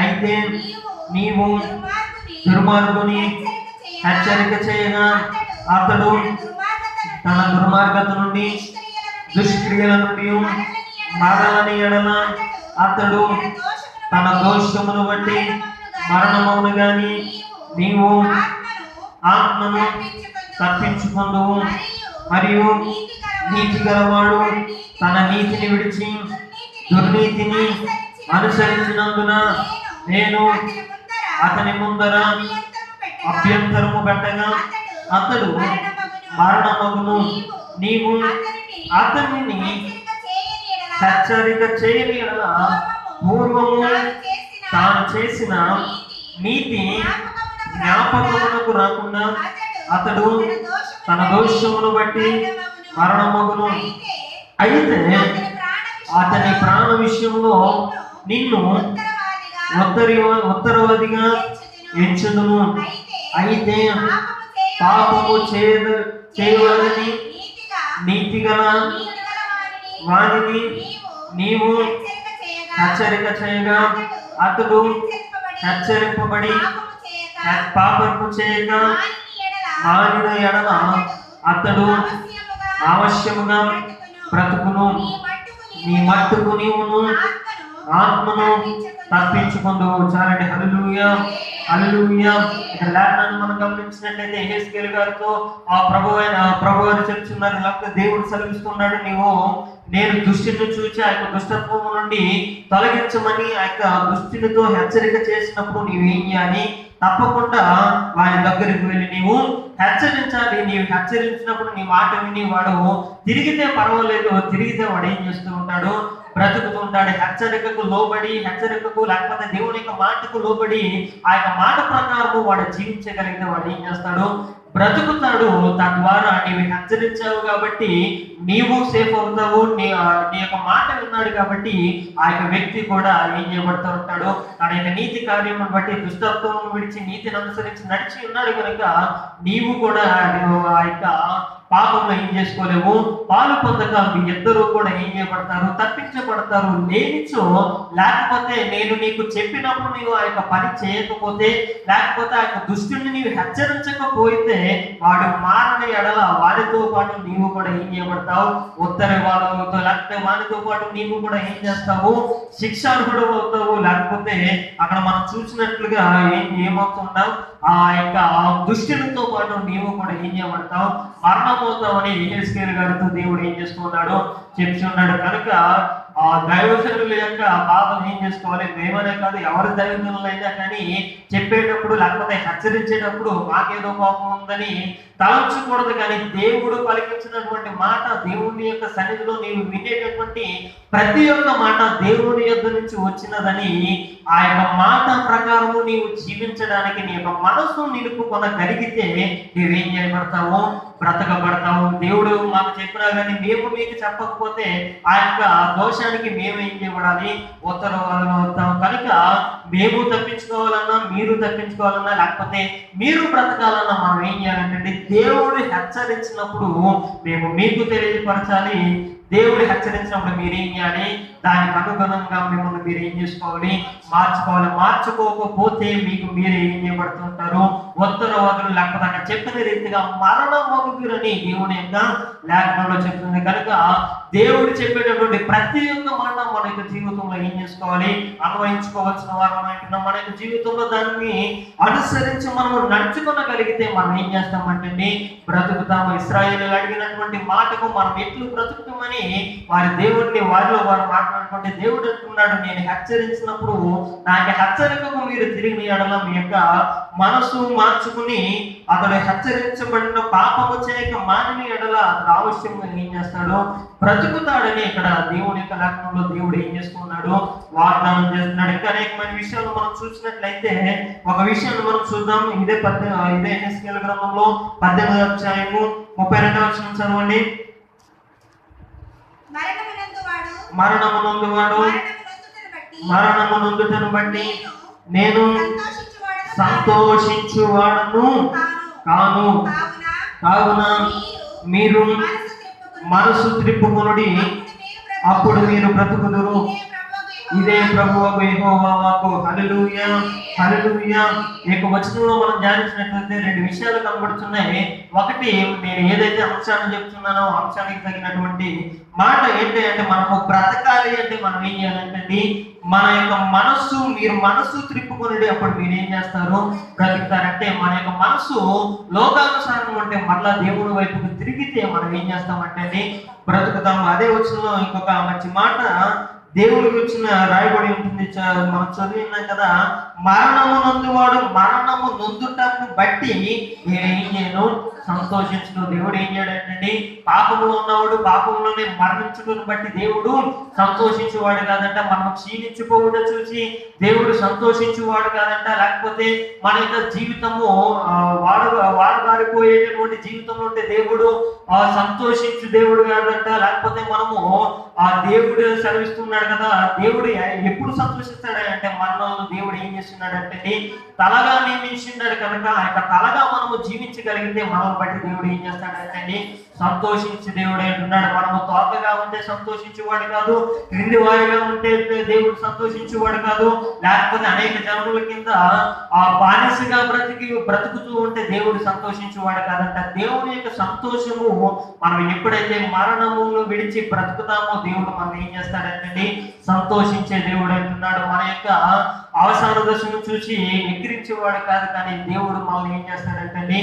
B: అయితే నీవు దుర్మార్గుని హెచ్చరిక చేయగా అతడు తన దుర్మార్గత నుండి, దుష్క్రియల నుండి మరలని ఎడల అతడు తన దోషమును బట్టి మరణమవును గాని నీవు ఆత్మను తప్పించుకొందువు. మరియు నీతి గలవాడు తన నీతిని విడిచి దుర్నీతిని అనుసరించినందున నేను అతని ముందర అభ్యంతరము పెట్టగా అతడు మరణమగును. నీవు అతనిని హెచ్చరిక చేయని ఎడల పూర్వము తాను చేసిన నీతి జ్ఞాపకమునకు రాకుండా అతడు తన దోషమును బట్టి మరణమగును. అయితే అతని ప్రాణ విషయంలో నిన్ను ఉత్తరవాదిగా ఎంచుదును. అయితే పాపము చేయవలని నీతిగల వానిని నీవు హెచ్చరిక చేయగా అతడు హెచ్చరింపబడి పాపము చేయగా మానిన ఎడల అతడు అవశ్యముగా బ్రతుకును. నీ మట్టుకు నీవును ఆత్మను తప్పించుకుందువు. చాలండి. హల్లెలూయా, హల్లెలూయా. ఇక్కడ లేఖనాన్ని మనం గమనించినట్లయితే యెహెజ్కేలు గారితో ఆ ప్రభువారు చెప్తున్నారు, లేకపోతే దేవుడు సెలవిస్తున్నాడు, నేను దుష్టుని చూచి ఆ యొక్క దుష్టత్వము నుండి తొలగించమని ఆ యొక్క దుష్టునితో హెచ్చరిక చేసినప్పుడు నీవేం చేయాలి? తప్పకుండా వారి దగ్గరికి వెళ్ళి నీవు హెచ్చరించాలి. నీవు హెచ్చరించినప్పుడు నీ మాట విని వాడు తిరిగితే పర్వాలేదు, తిరిగితే వాడు ఏం చేస్తూ ఉంటాడు? బ్రతుకుతూ ఉంటాడు. హెచ్చరికకు లోబడి, హెచ్చరికకు లేకపోతే దేవుని యొక్క మాటకు లోబడి ఆ యొక్క మాట ప్రకారము వాడు జీవించగలిగితే వాడు ఏం చేస్తాడు? బ్రతుకుతాడు. తద్వారా నీవు హెచ్చరించావు కాబట్టి నీవు సేఫ్ అవుతావు. నీ యొక్క మాట విన్నాడు కాబట్టి ఆ యొక్క వ్యక్తి కూడా ఏం చేయబడుతూ ఉంటాడు? తన యొక్క నీతి కార్యమును బట్టి దుష్టత్వం విడిచి నీతిని అనుసరించి నడిచి ఉన్నాడు కనుక నీవు కూడా ఆ యొక్క పాపంలో ఏం చేసుకోలేవు, పాలు పొందక మీ ఇద్దరు కూడా ఏం చేయబడతారు? తప్పించబడతారు. లేనిచో లేకపోతే నేను నీకు చెప్పినప్పుడు నీవు ఆ యొక్క పని చేయకపోతే, లేకపోతే ఆ యొక్క దుష్టుని నీవు హెచ్చరించకపోతే వాడు మారని ఎడల వారితో పాటు నీవు కూడా ఏం చేయబడతావు? ఉత్తరవాదముతో లేకపోతే వారితో పాటు నీవు కూడా ఏం చేస్తావు? శిక్షార్హుడు అవుతావు. లేకపోతే అక్కడ మనం చూసినట్లుగా ఏమవుతుంటావు? ఆ యొక్క దుష్టునితో పాటు నీవు కూడా ఏం చేయబడతావు? మరణమవుతామని యెహెజ్కేలు గారితో దేవుడు ఏం చేస్తున్నాడు? చెప్తున్నాడు. కనుక ఆ దైవజనుల యొక్క బాధను ఏం చేసుకోవాలి? మేమనే కాదు, ఎవరి దైవజనులైనా కానీ చెప్పేటప్పుడు లేకపోతే హెచ్చరించేటప్పుడు మాకేదో కోపం ఉందని తలంచకూడదు. కానీ దేవుడు పలికించినటువంటి మాట, దేవుని యొక్క సన్నిధిలో నీవు వినేటటువంటి ప్రతి ఒక్క మాట దేవుని యొద్ద నుంచి వచ్చినదని ఆ యొక్క మాట ప్రకారము నీవు జీవించడానికి నీ యొక్క మనసు నిలుపుకొనగలిగితే నీవేం చేయబడతావు? బ్రతకబడతావు. దేవుడు మాకు చెప్పినా కానీ మేము మీకు చెప్పకపోతే ఆ యొక్క దోషానికి మేము ఏం చేయబడాలి? ఉత్తరవాదులు అవుతాం. కనుక మేము తప్పించుకోవాలన్నా, మీరు తప్పించుకోవాలన్నా, లేకపోతే మీరు బ్రతకాలన్నా మనం ఏం చేయాలంటే దేవుడు హెచ్చరించినప్పుడు మేము మీకు తెలియపరచాలి. దేవుడు హెచ్చరించినప్పుడు మీరేం చేయాలి? దానికి అనుగుణంగా మిమ్మల్ని మీరు ఏం చేసుకోవాలి? మార్చుకోవాలి. మార్చుకోకపోతే మీకు మీరు ఏం చేయబడుతుంటారు? ఉత్తరవాదులు, లేకపోతే అక్కడ చెప్పిన రీతిగా మరణమగురని దేవుని యొక్క లేఖనంలో చెప్తుంది. కనుక దేవుడు చెప్పేటటువంటి ప్రతి ఒక్క మాట మన యొక్క జీవితంలో ఏం చేసుకోవాలి? అన్వయించుకోవాల్సిన వారం అంటున్నాం. మన యొక్క జీవితంలో దాన్ని అనుసరించి మనం నడుచుకోగలిగితే మనం ఏం చేస్తామంటే బ్రతుకుతాము. ఇశ్రాయేలీయులు అడిగినటువంటి మాటకు మనం ఎట్లు బ్రతుకుతామని వారి దేవుడిని వారిలో వారు మాట్లాడుకుంటే దేవుడు అంటున్నాడు, నేను హెచ్చరించినప్పుడు నా యొక్క హెచ్చరికకు మీరు తిరిగి ఎడల మీ యొక్క మనసు మార్చుకుని అతడు హెచ్చరించబడిన పాపము చేయక మానని ఎడల అతడు అవశ్యంగా ఏం చేస్తాడు? బ్రతుకుతాడని ఇక్కడ దేవుని యొక్క లేఖనంలో దేవుడు ఏం చేస్తున్నాడు? వాగ్దానం చేస్తున్నాడు. ఇంకా అనేకమైన విషయాలు మనం చూసినట్లయితే ఒక విషయాన్ని మనం చూద్దాం. ఇదే యెహెజ్కేలు గ్రంథంలో 18వ అధ్యాయము 32వ వచనం చదవండి. మరణము నొందుటను బట్టి నేను సంతోషించువాడను కాను. కావున మీరు మనసు త్రిప్పుకొనుడి, అప్పుడు మీరు బ్రతుకుదురు. ఇదే ప్రభువకు యెహోవా వాక్కు. హల్లెలూయా, హల్లెలూయా. ఈ వచనంలో మనం ధ్యానించినట్లయితే రెండు విషయాలు కనబడుతున్నాయి. ఒకటి, నేను ఏదైతే అంశాన్ని చెప్తున్నానో అంశానికి తగినటువంటి మాట ఏంటి అంటే మనము బ్రతకాలి అంటే మనం ఏం చేయాలంటే మన యొక్క మనస్సు, మీరు మనస్సు త్రిప్పుకొనుడి, అప్పుడు మీరు ఏం చేస్తారు? బ్రతుకుతారంటే మన యొక్క మనస్సు లోకానుసారం అంటే మరలా దేవుడి వైపుకు తిరిగితే మనం ఏం చేస్తామంటే బ్రతుకుతాము. అదే వచనంలో ఇంకొక మంచి మాట దేవుడి వచ్చిన రాయబడి ఉంటుంది. మనం చదివినాం కదా, మరణము నొందువాడు మరణము నొందుటను బట్టి నేనేం చేయను సంతోషించును. దేవుడు ఏం చేయడండి, పాపంలో ఉన్నవాడు పాపంలోనే మరణించుటను బట్టి దేవుడు సంతోషించేవాడు కాదంట. మనం క్షీణించిపోవుట చూసి దేవుడు సంతోషించేవాడు కాదంట. లేకపోతే మన యొక్క జీవితము వాడబారిపోయేటటువంటి జీవితంలో ఉంటే దేవుడు సంతోషించు దేవుడు కాదంట. లేకపోతే మనము ఆ దేవుడు సెలవిస్తున్నాడు కదా, దేవుడు ఎప్పుడు సంతోషిస్తాడు అంటే మనలో దేవుడు ఏం చేస్తున్నాడంటే తలగా నియమించున్నాడు కనుక ఆ యొక్క తలగా మనము జీవించగలిగితే మనం బట్టి దేవుడు ఏం చేస్తాడంటే సంతోషించి దేవుడు అంటున్నాడు. మనము తోకగా ఉంటే సంతోషించేవాడు కాదు, క్రింది వారిగా ఉంటే దేవుడు సంతోషించేవాడు కాదు, లేకపోతే అనేక జనముల కింద ఆ బానిసగా బ్రతుకుతూ ఉంటే దేవుడు సంతోషించేవాడు కాదంట. దేవుని యొక్క సంతోషము మనం ఎప్పుడైతే మరణమును విడిచి బ్రతుకుతామో దేవుడు మనం ఏం చేస్తాడంటే సంతోషించే దేవుడు అంటున్నాడు. మన యొక్క అవసాన దశను చూసి ఎక్కిరించేవాడు కాదు, కానీ దేవుడు మనల్ని ఏం చేస్తాడంటే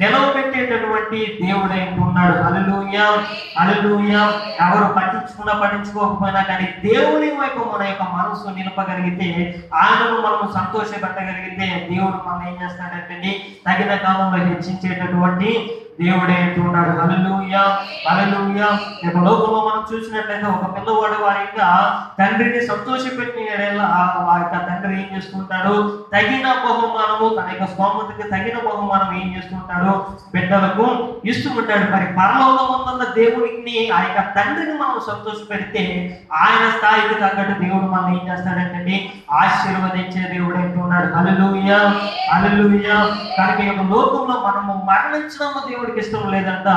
B: నిలవబెట్టేటటువంటి దేవుడు అంటున్నాడు. హల్లెలూయా, హల్లెలూయా. ఎవరు పట్టించుకోకపోయినా కానీ దేవుని వైపు మన యొక్క మనసు నిలపగలిగితే, ఆయనను మనము సంతోషపెట్టగలిగితే దేవుడు మనం ఏం చేస్తాడంటే తగిన కాలంలో హెచ్చించేటటువంటి దేవుడే అంటున్నాడు. హల్లెలూయా, హల్లెలూయా. ఈ లోకంలో మనం చూసినట్లయితే ఒక పిల్లవాడు వారి యొక్క తండ్రిని సంతోషపెట్టిన వారి యొక్క తండ్రి ఏం చేస్తుంటాడు, తగిన బహుమానము తన యొక్క స్తోమతకి తగిన బహుమానం ఏం చేస్తుంటాడు బిడ్డలకు ఇస్తూ ఉంటాడు. మరి పరలోకమందున్న దేవుడిని ఆ యొక్క తండ్రిని మనం సంతోషపెడితే ఆయన స్థాయికి తగ్గట్టు దేవుడు మనం ఏం చేస్తాడంటే ఆశీర్వదించే దేవుడు అంటున్నాడు. హల్లెలూయా, హల్లెలూయా. కనుక ఈ లోకంలో మనము మరణించడం దేవుడికి ఇష్టం లేదంట.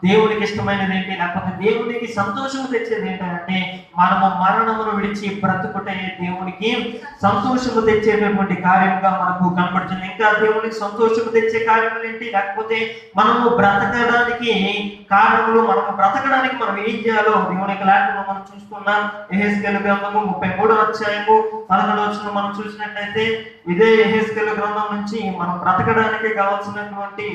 B: దేవుడికి ఇష్టమైనది ఏంటి, లేకపోతే దేవుడికి సంతోషం తెచ్చేది ఏంటంటే మనము మరణమును విడిచి బ్రతుకుటే దేవుడికి సంతోషము తెచ్చేటటువంటి కార్యంగా మనకు కనబడుతుంది. ఇంకా దేవుడికి సంతోషము తెచ్చే కార్యములు ఏంటి, లేకపోతే మనము బ్రతకడానికి కారణములు, మనము బ్రతకడానికి మనం ఏం చేయాలో దేవుని యొక్క లేఖనంలో మనం చూస్తున్నాం. యెహెజ్కేలు గ్రంథము 33వ అధ్యాయము 11వ వచనం మనం చూసినట్లయితే ఇదే యెహెజ్కేలు గ్రంథం నుంచి మనం బ్రతకడానికి కావాల్సినటువంటి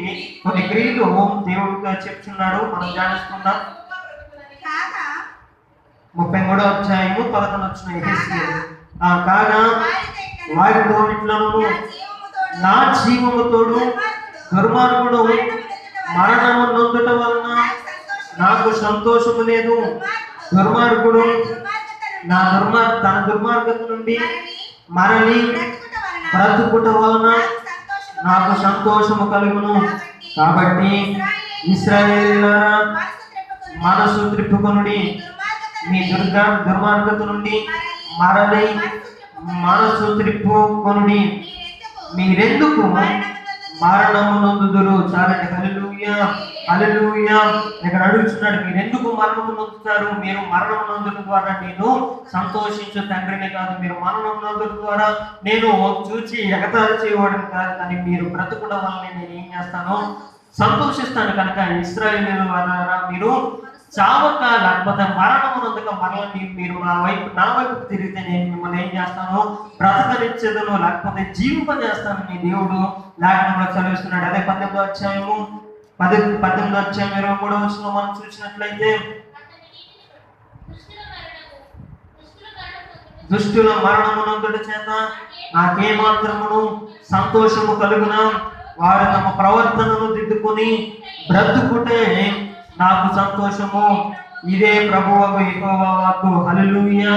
B: కొన్ని క్రియలు దేవుడిగా చెప్తున్నాడు. మనం ధ్యానిస్తున్నాం. 33వ అధ్యాయము 11వ వచనం యెహెజ్కేలు. కాగా వారి తోడిట్లను నా జీవముతోడు దుర్మార్గుడు మరణము నొందుట వలన నాకు సంతోషము లేదు. దుర్మార్గుడు తన దుర్మార్గత నుండి మరలి బ్రతుకుట వలన నాకు సంతోషము కలుగును. కాబట్టి ఇశ్రాయేలీయులారా మనసు త్రిప్పుకొనుడి, మీ దుర్మార్గత నుండి మరలి మనసు త్రిప్పుకొనుడి, మీరెందుకు మరణము నొందుదురు. చాలండి. హల్లెలూయా, హల్లెలూయా. ఇక్కడ అడుగుతున్నాడు, మీరెందుకు మరణము నొందుతారు? మీరు మరణం నొందుట ద్వారా నేను సంతోషించు తండ్రిని కాదు, మీరు మరణం నొందుట ద్వారా నేను చూచి ఎగతాళి చేయడం కాదు, కానీ మీరు బ్రతుకుడం వల్ల నేను ఏం చేస్తాను, సంతోషిస్తాను. కనుక ఇశ్రాయేలీయులారా మీరు చావక, లేకపోతే మరణము నొందక మరలండి, మీరు నా వైపు తిరిగితే నేను మిమ్మల్ని ఏం చేస్తాను, బ్రతకనిచ్చేదను, లేకపోతే జీవింపజేస్తాను మీ దేవుడు లేఖనంలో చదివిస్తున్నాడు. అదే 18వ అధ్యాయము 23వ వచనం మనం చూసినట్లయితే దుష్టుల మరణము నొందుట చేత నాకేమాత్రమును సంతోషము కలుగునా, వారు తమ ప్రవర్తనను దిద్దుకొని బ్రతుకుటే నాకు సంతోషము. ఇదే ప్రభువు యెహోవా వాక్కు. హల్లెలూయా,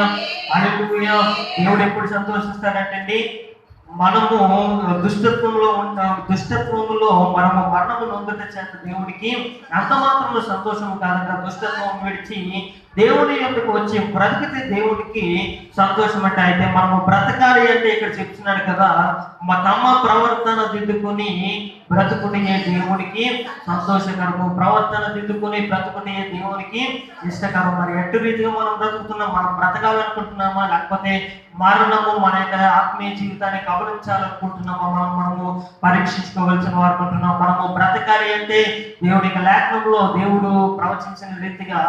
B: హల్లెలూయా. దేవుడు ఎప్పుడు సంతోషిస్తాడంటే మనము దుష్టత్వంలో మనము మరణము నొందుట చేత దేవుడికి అంత మాత్రం సంతోషము కాదంట. దుష్టత్వం విడిచి దేవుని యొక్కకు వచ్చి బ్రతికితే దేవుడికి సంతోషం అంటే. అయితే మనము బ్రతకాలి అంటే ఇక్కడ చెప్తున్నాడు కదా, తమ ప్రవర్తన దిద్దుకొని బ్రతుకునే దేవుడికి సంతోషకరము, ప్రవర్తన దిద్దుకొని బ్రతుకునే దేవునికి ఇష్టకరం. మరి ఎటు రీతిగా మనం బ్రతుకుతున్నాం? మనం బ్రతకాలనుకుంటున్నామా, లేకపోతే మరణము మన యొక్క ఆత్మీయ జీవితాన్ని కవరించాలనుకుంటున్నామా? మనము పరీక్షించుకోవాల్సిన వారు అనుకుంటున్నాం. మనము బ్రతకాలి అంటే దేవుడి యొక్క లేఖనంలో దేవుడు ప్రవచించిన రీతిగా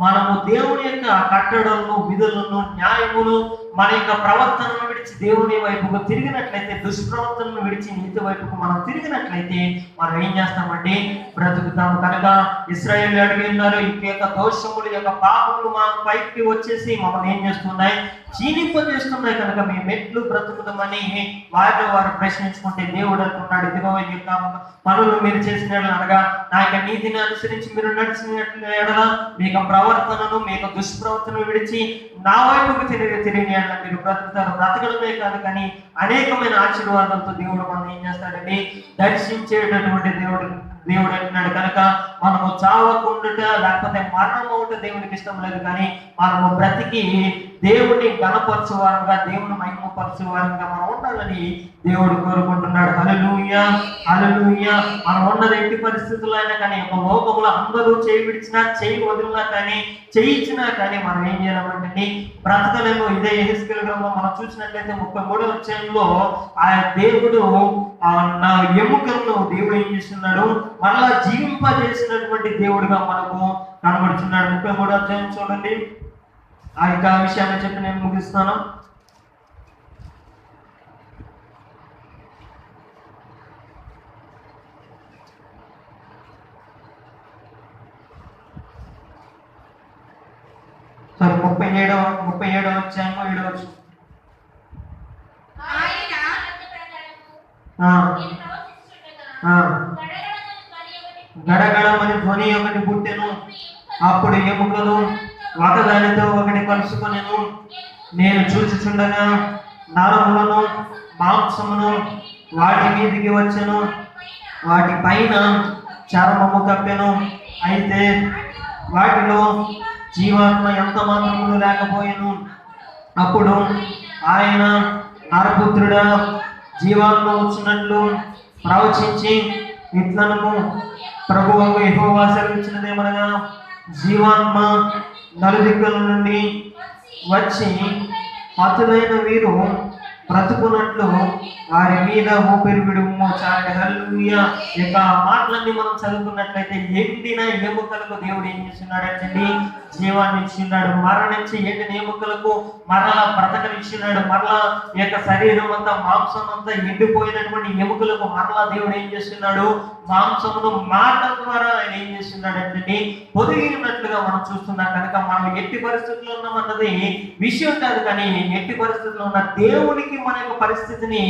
B: మనము దేవుని యొక్క కట్టడలను, విధులను, న్యాయములు, మన యొక్క ప్రవర్తనను విడిచి దేవుని వైపుకు తిరిగినట్లయితే, దుష్ప్రవర్తనను విడిచి నీతి వైపుకు మనం తిరిగినట్లయితే మనం ఏం చేస్తామంటే బ్రతుకుతాము. కనుక ఇశ్రాయేలు అడిగి ఉన్నారు, ఈ యొక్క దోషములు, యొక్క పాపములు మన పైకి వచ్చేసి మమ్మల్ని ఏం చేస్తున్నాయి, క్షీణింపజేస్తున్నాయి కనుక మేము ఎట్లు బ్రతుకుతామని వారిలో వారు ప్రశ్నించుకుంటే దేవుడు అంటున్నాడు, ఇదిగో ఈ యొక్క పనులు మీరు చేసిన యెడల అనగా నా యొక్క నీతిని అనుసరించి మీరు నడిచిన ఎడల మీ యొక్క ప్రవర్తనను మీ యొక్క దుష్ప్రవర్తనను విడిచి నా వైపుకు తిరిగిన యెడల మీరు బ్రతుకుతారు. బ్రతకడమే కాదు కానీ అనేకమైన ఆశీర్వాదాలతో దేవుడు మనం ఏం చేస్తాడండి, దర్శించేటటువంటి దేవుడు అంటున్నాడు. కనుక మనము చావకుండా లేకపోతే మరణం ఒకటి దేవునికి ఇష్టం లేదు, కానీ మనము బ్రతికి దేవుడిని గణపరచువారంగా దేవుని మహిమపరచువారంగా మనం ఉండాలని దేవుడు కోరుకుంటున్నాడు. హల్లెలూయా, హల్లెలూయా. మనం ఉన్నది ఎట్టి పరిస్థితుల్లో అయినా కానీ ఒక లోకంలో అందరూ చేయి విడిచినా చేయి వదిలినా కానీ చేయించినా కానీ మనం ఏం చేయాలంటే బ్రతకలేము. ఇదే యెహెజ్కేలు గ్రంథంలో మనం చూసినట్లయితే 33వ అధ్యాయంలో ఆ దేవుడు నా ఎముకలను దేవుడు ఏం చేస్తున్నాడు, మరలా జీవింపజేసినటువంటి దేవుడుగా మనకు కనబడుతున్నాడు. 33వ అధ్యాయం చూడండి. ఆ యొక్క విషయాన్ని చెప్పి నేను ముగిస్తాను. సరే 37వ అధ్యాయం 7వ వచనం.
C: ఆయన
B: గడగడమని ధ్వని ఒకటి పుట్టెను. అప్పుడు ఎముకలు ఒకదానితో ఒకటి కలుసుకొనెను. నేను చూచుచుండగా నరములను మాంసమును వాటి మీదికి వచ్చెను. వాటి పైన చర్మము కప్పెను. అయితే వాటిలో జీవాత్మ ఎంత మాత్రములు లేకపోయెను. అప్పుడు ఆయన నరపుత్రుడా, జీవాత్మ వచ్చినట్లు ప్రవచించి ఇట్లనము, ప్రభువు యెహోవా సెలవిచ్చినదేమనగా, జీవాత్మ నలుదిక్కుల నుండి వచ్చి హతులైన వీరు బ్రతుకున్నట్లు వారి మీద ఊపిరి విడుము. చాలండి. హల్లెలూయా. ఇక మాటలన్నీ మనం చదువుకున్నట్లయితే ఎండిన ఎముకలకు దేవుడు ఏం చేస్తున్నాడంటే జీవాన్ని ఇస్తున్నాడు. మరణించి ఎండిన ఎముకలకు మరలా బ్రతకనిస్తున్నాడు. మరలా ఈ యొక్క శరీరం అంతా మాంసం అంతా ఎండిపోయినటువంటి ఎముకలకు మరలా దేవుడు ఏం చేస్తున్నాడు, మాంసమును మాట ద్వారా ఆయన ఏం చేస్తున్నాడంటే పొదిగినట్లుగా మనం చూస్తున్నాం. కనుక మనం ఎట్టి పరిస్థితుల్లో ఉన్నామన్నది విషయం కాదు, కానీ ఎట్టి పరిస్థితుల్లో ఉన్న దేవునికి మన యొక్క పరిస్థితిని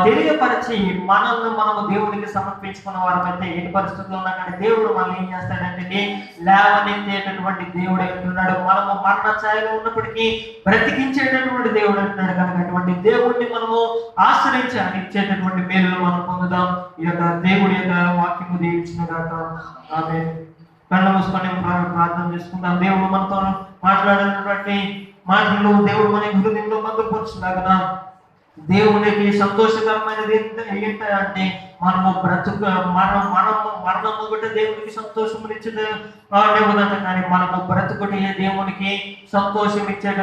B: తెలియపరిచి మనల్ని మనము దేవుడికి సమర్పించుకున్న వారైతే ఎట్టి పరిస్థితుల్లో ఉన్నా కానీ దేవుడు మనం ఏం చేస్తాడంటే లేవనెత్తేటటువంటి దేవుడు అంటున్నాడు. మనము మరణ ఛాయలో ఉన్నప్పటికీ బ్రతికించేటటువంటి దేవుడు అంటున్నాడు. కనుక అటువంటి దేవుడిని మనము ఆశ్రయించి ఆయన ఇచ్చేటటువంటి మేలు మనం పొందుదాం. ఈ యొక్క దేవుడి యొక్క వాక్యము దీవించిన గాక. ఆమేన్. కళ్ళు మూసుకొని ప్రార్థన చేసుకుందాం. దేవుడు మనతో మాట్లాడినటువంటి మాటలు దేవుడు మన హృదయంలో భద్రపరుచులాగా దేవునికి సంతోషకరమైనది ఏంటంటే మనము మరణం ఒకటి దేవునికి సంతోషం ఇచ్చేది, కానీ మనము బ్రతుకుటే దేవునికి సంతోషం ఇచ్చేట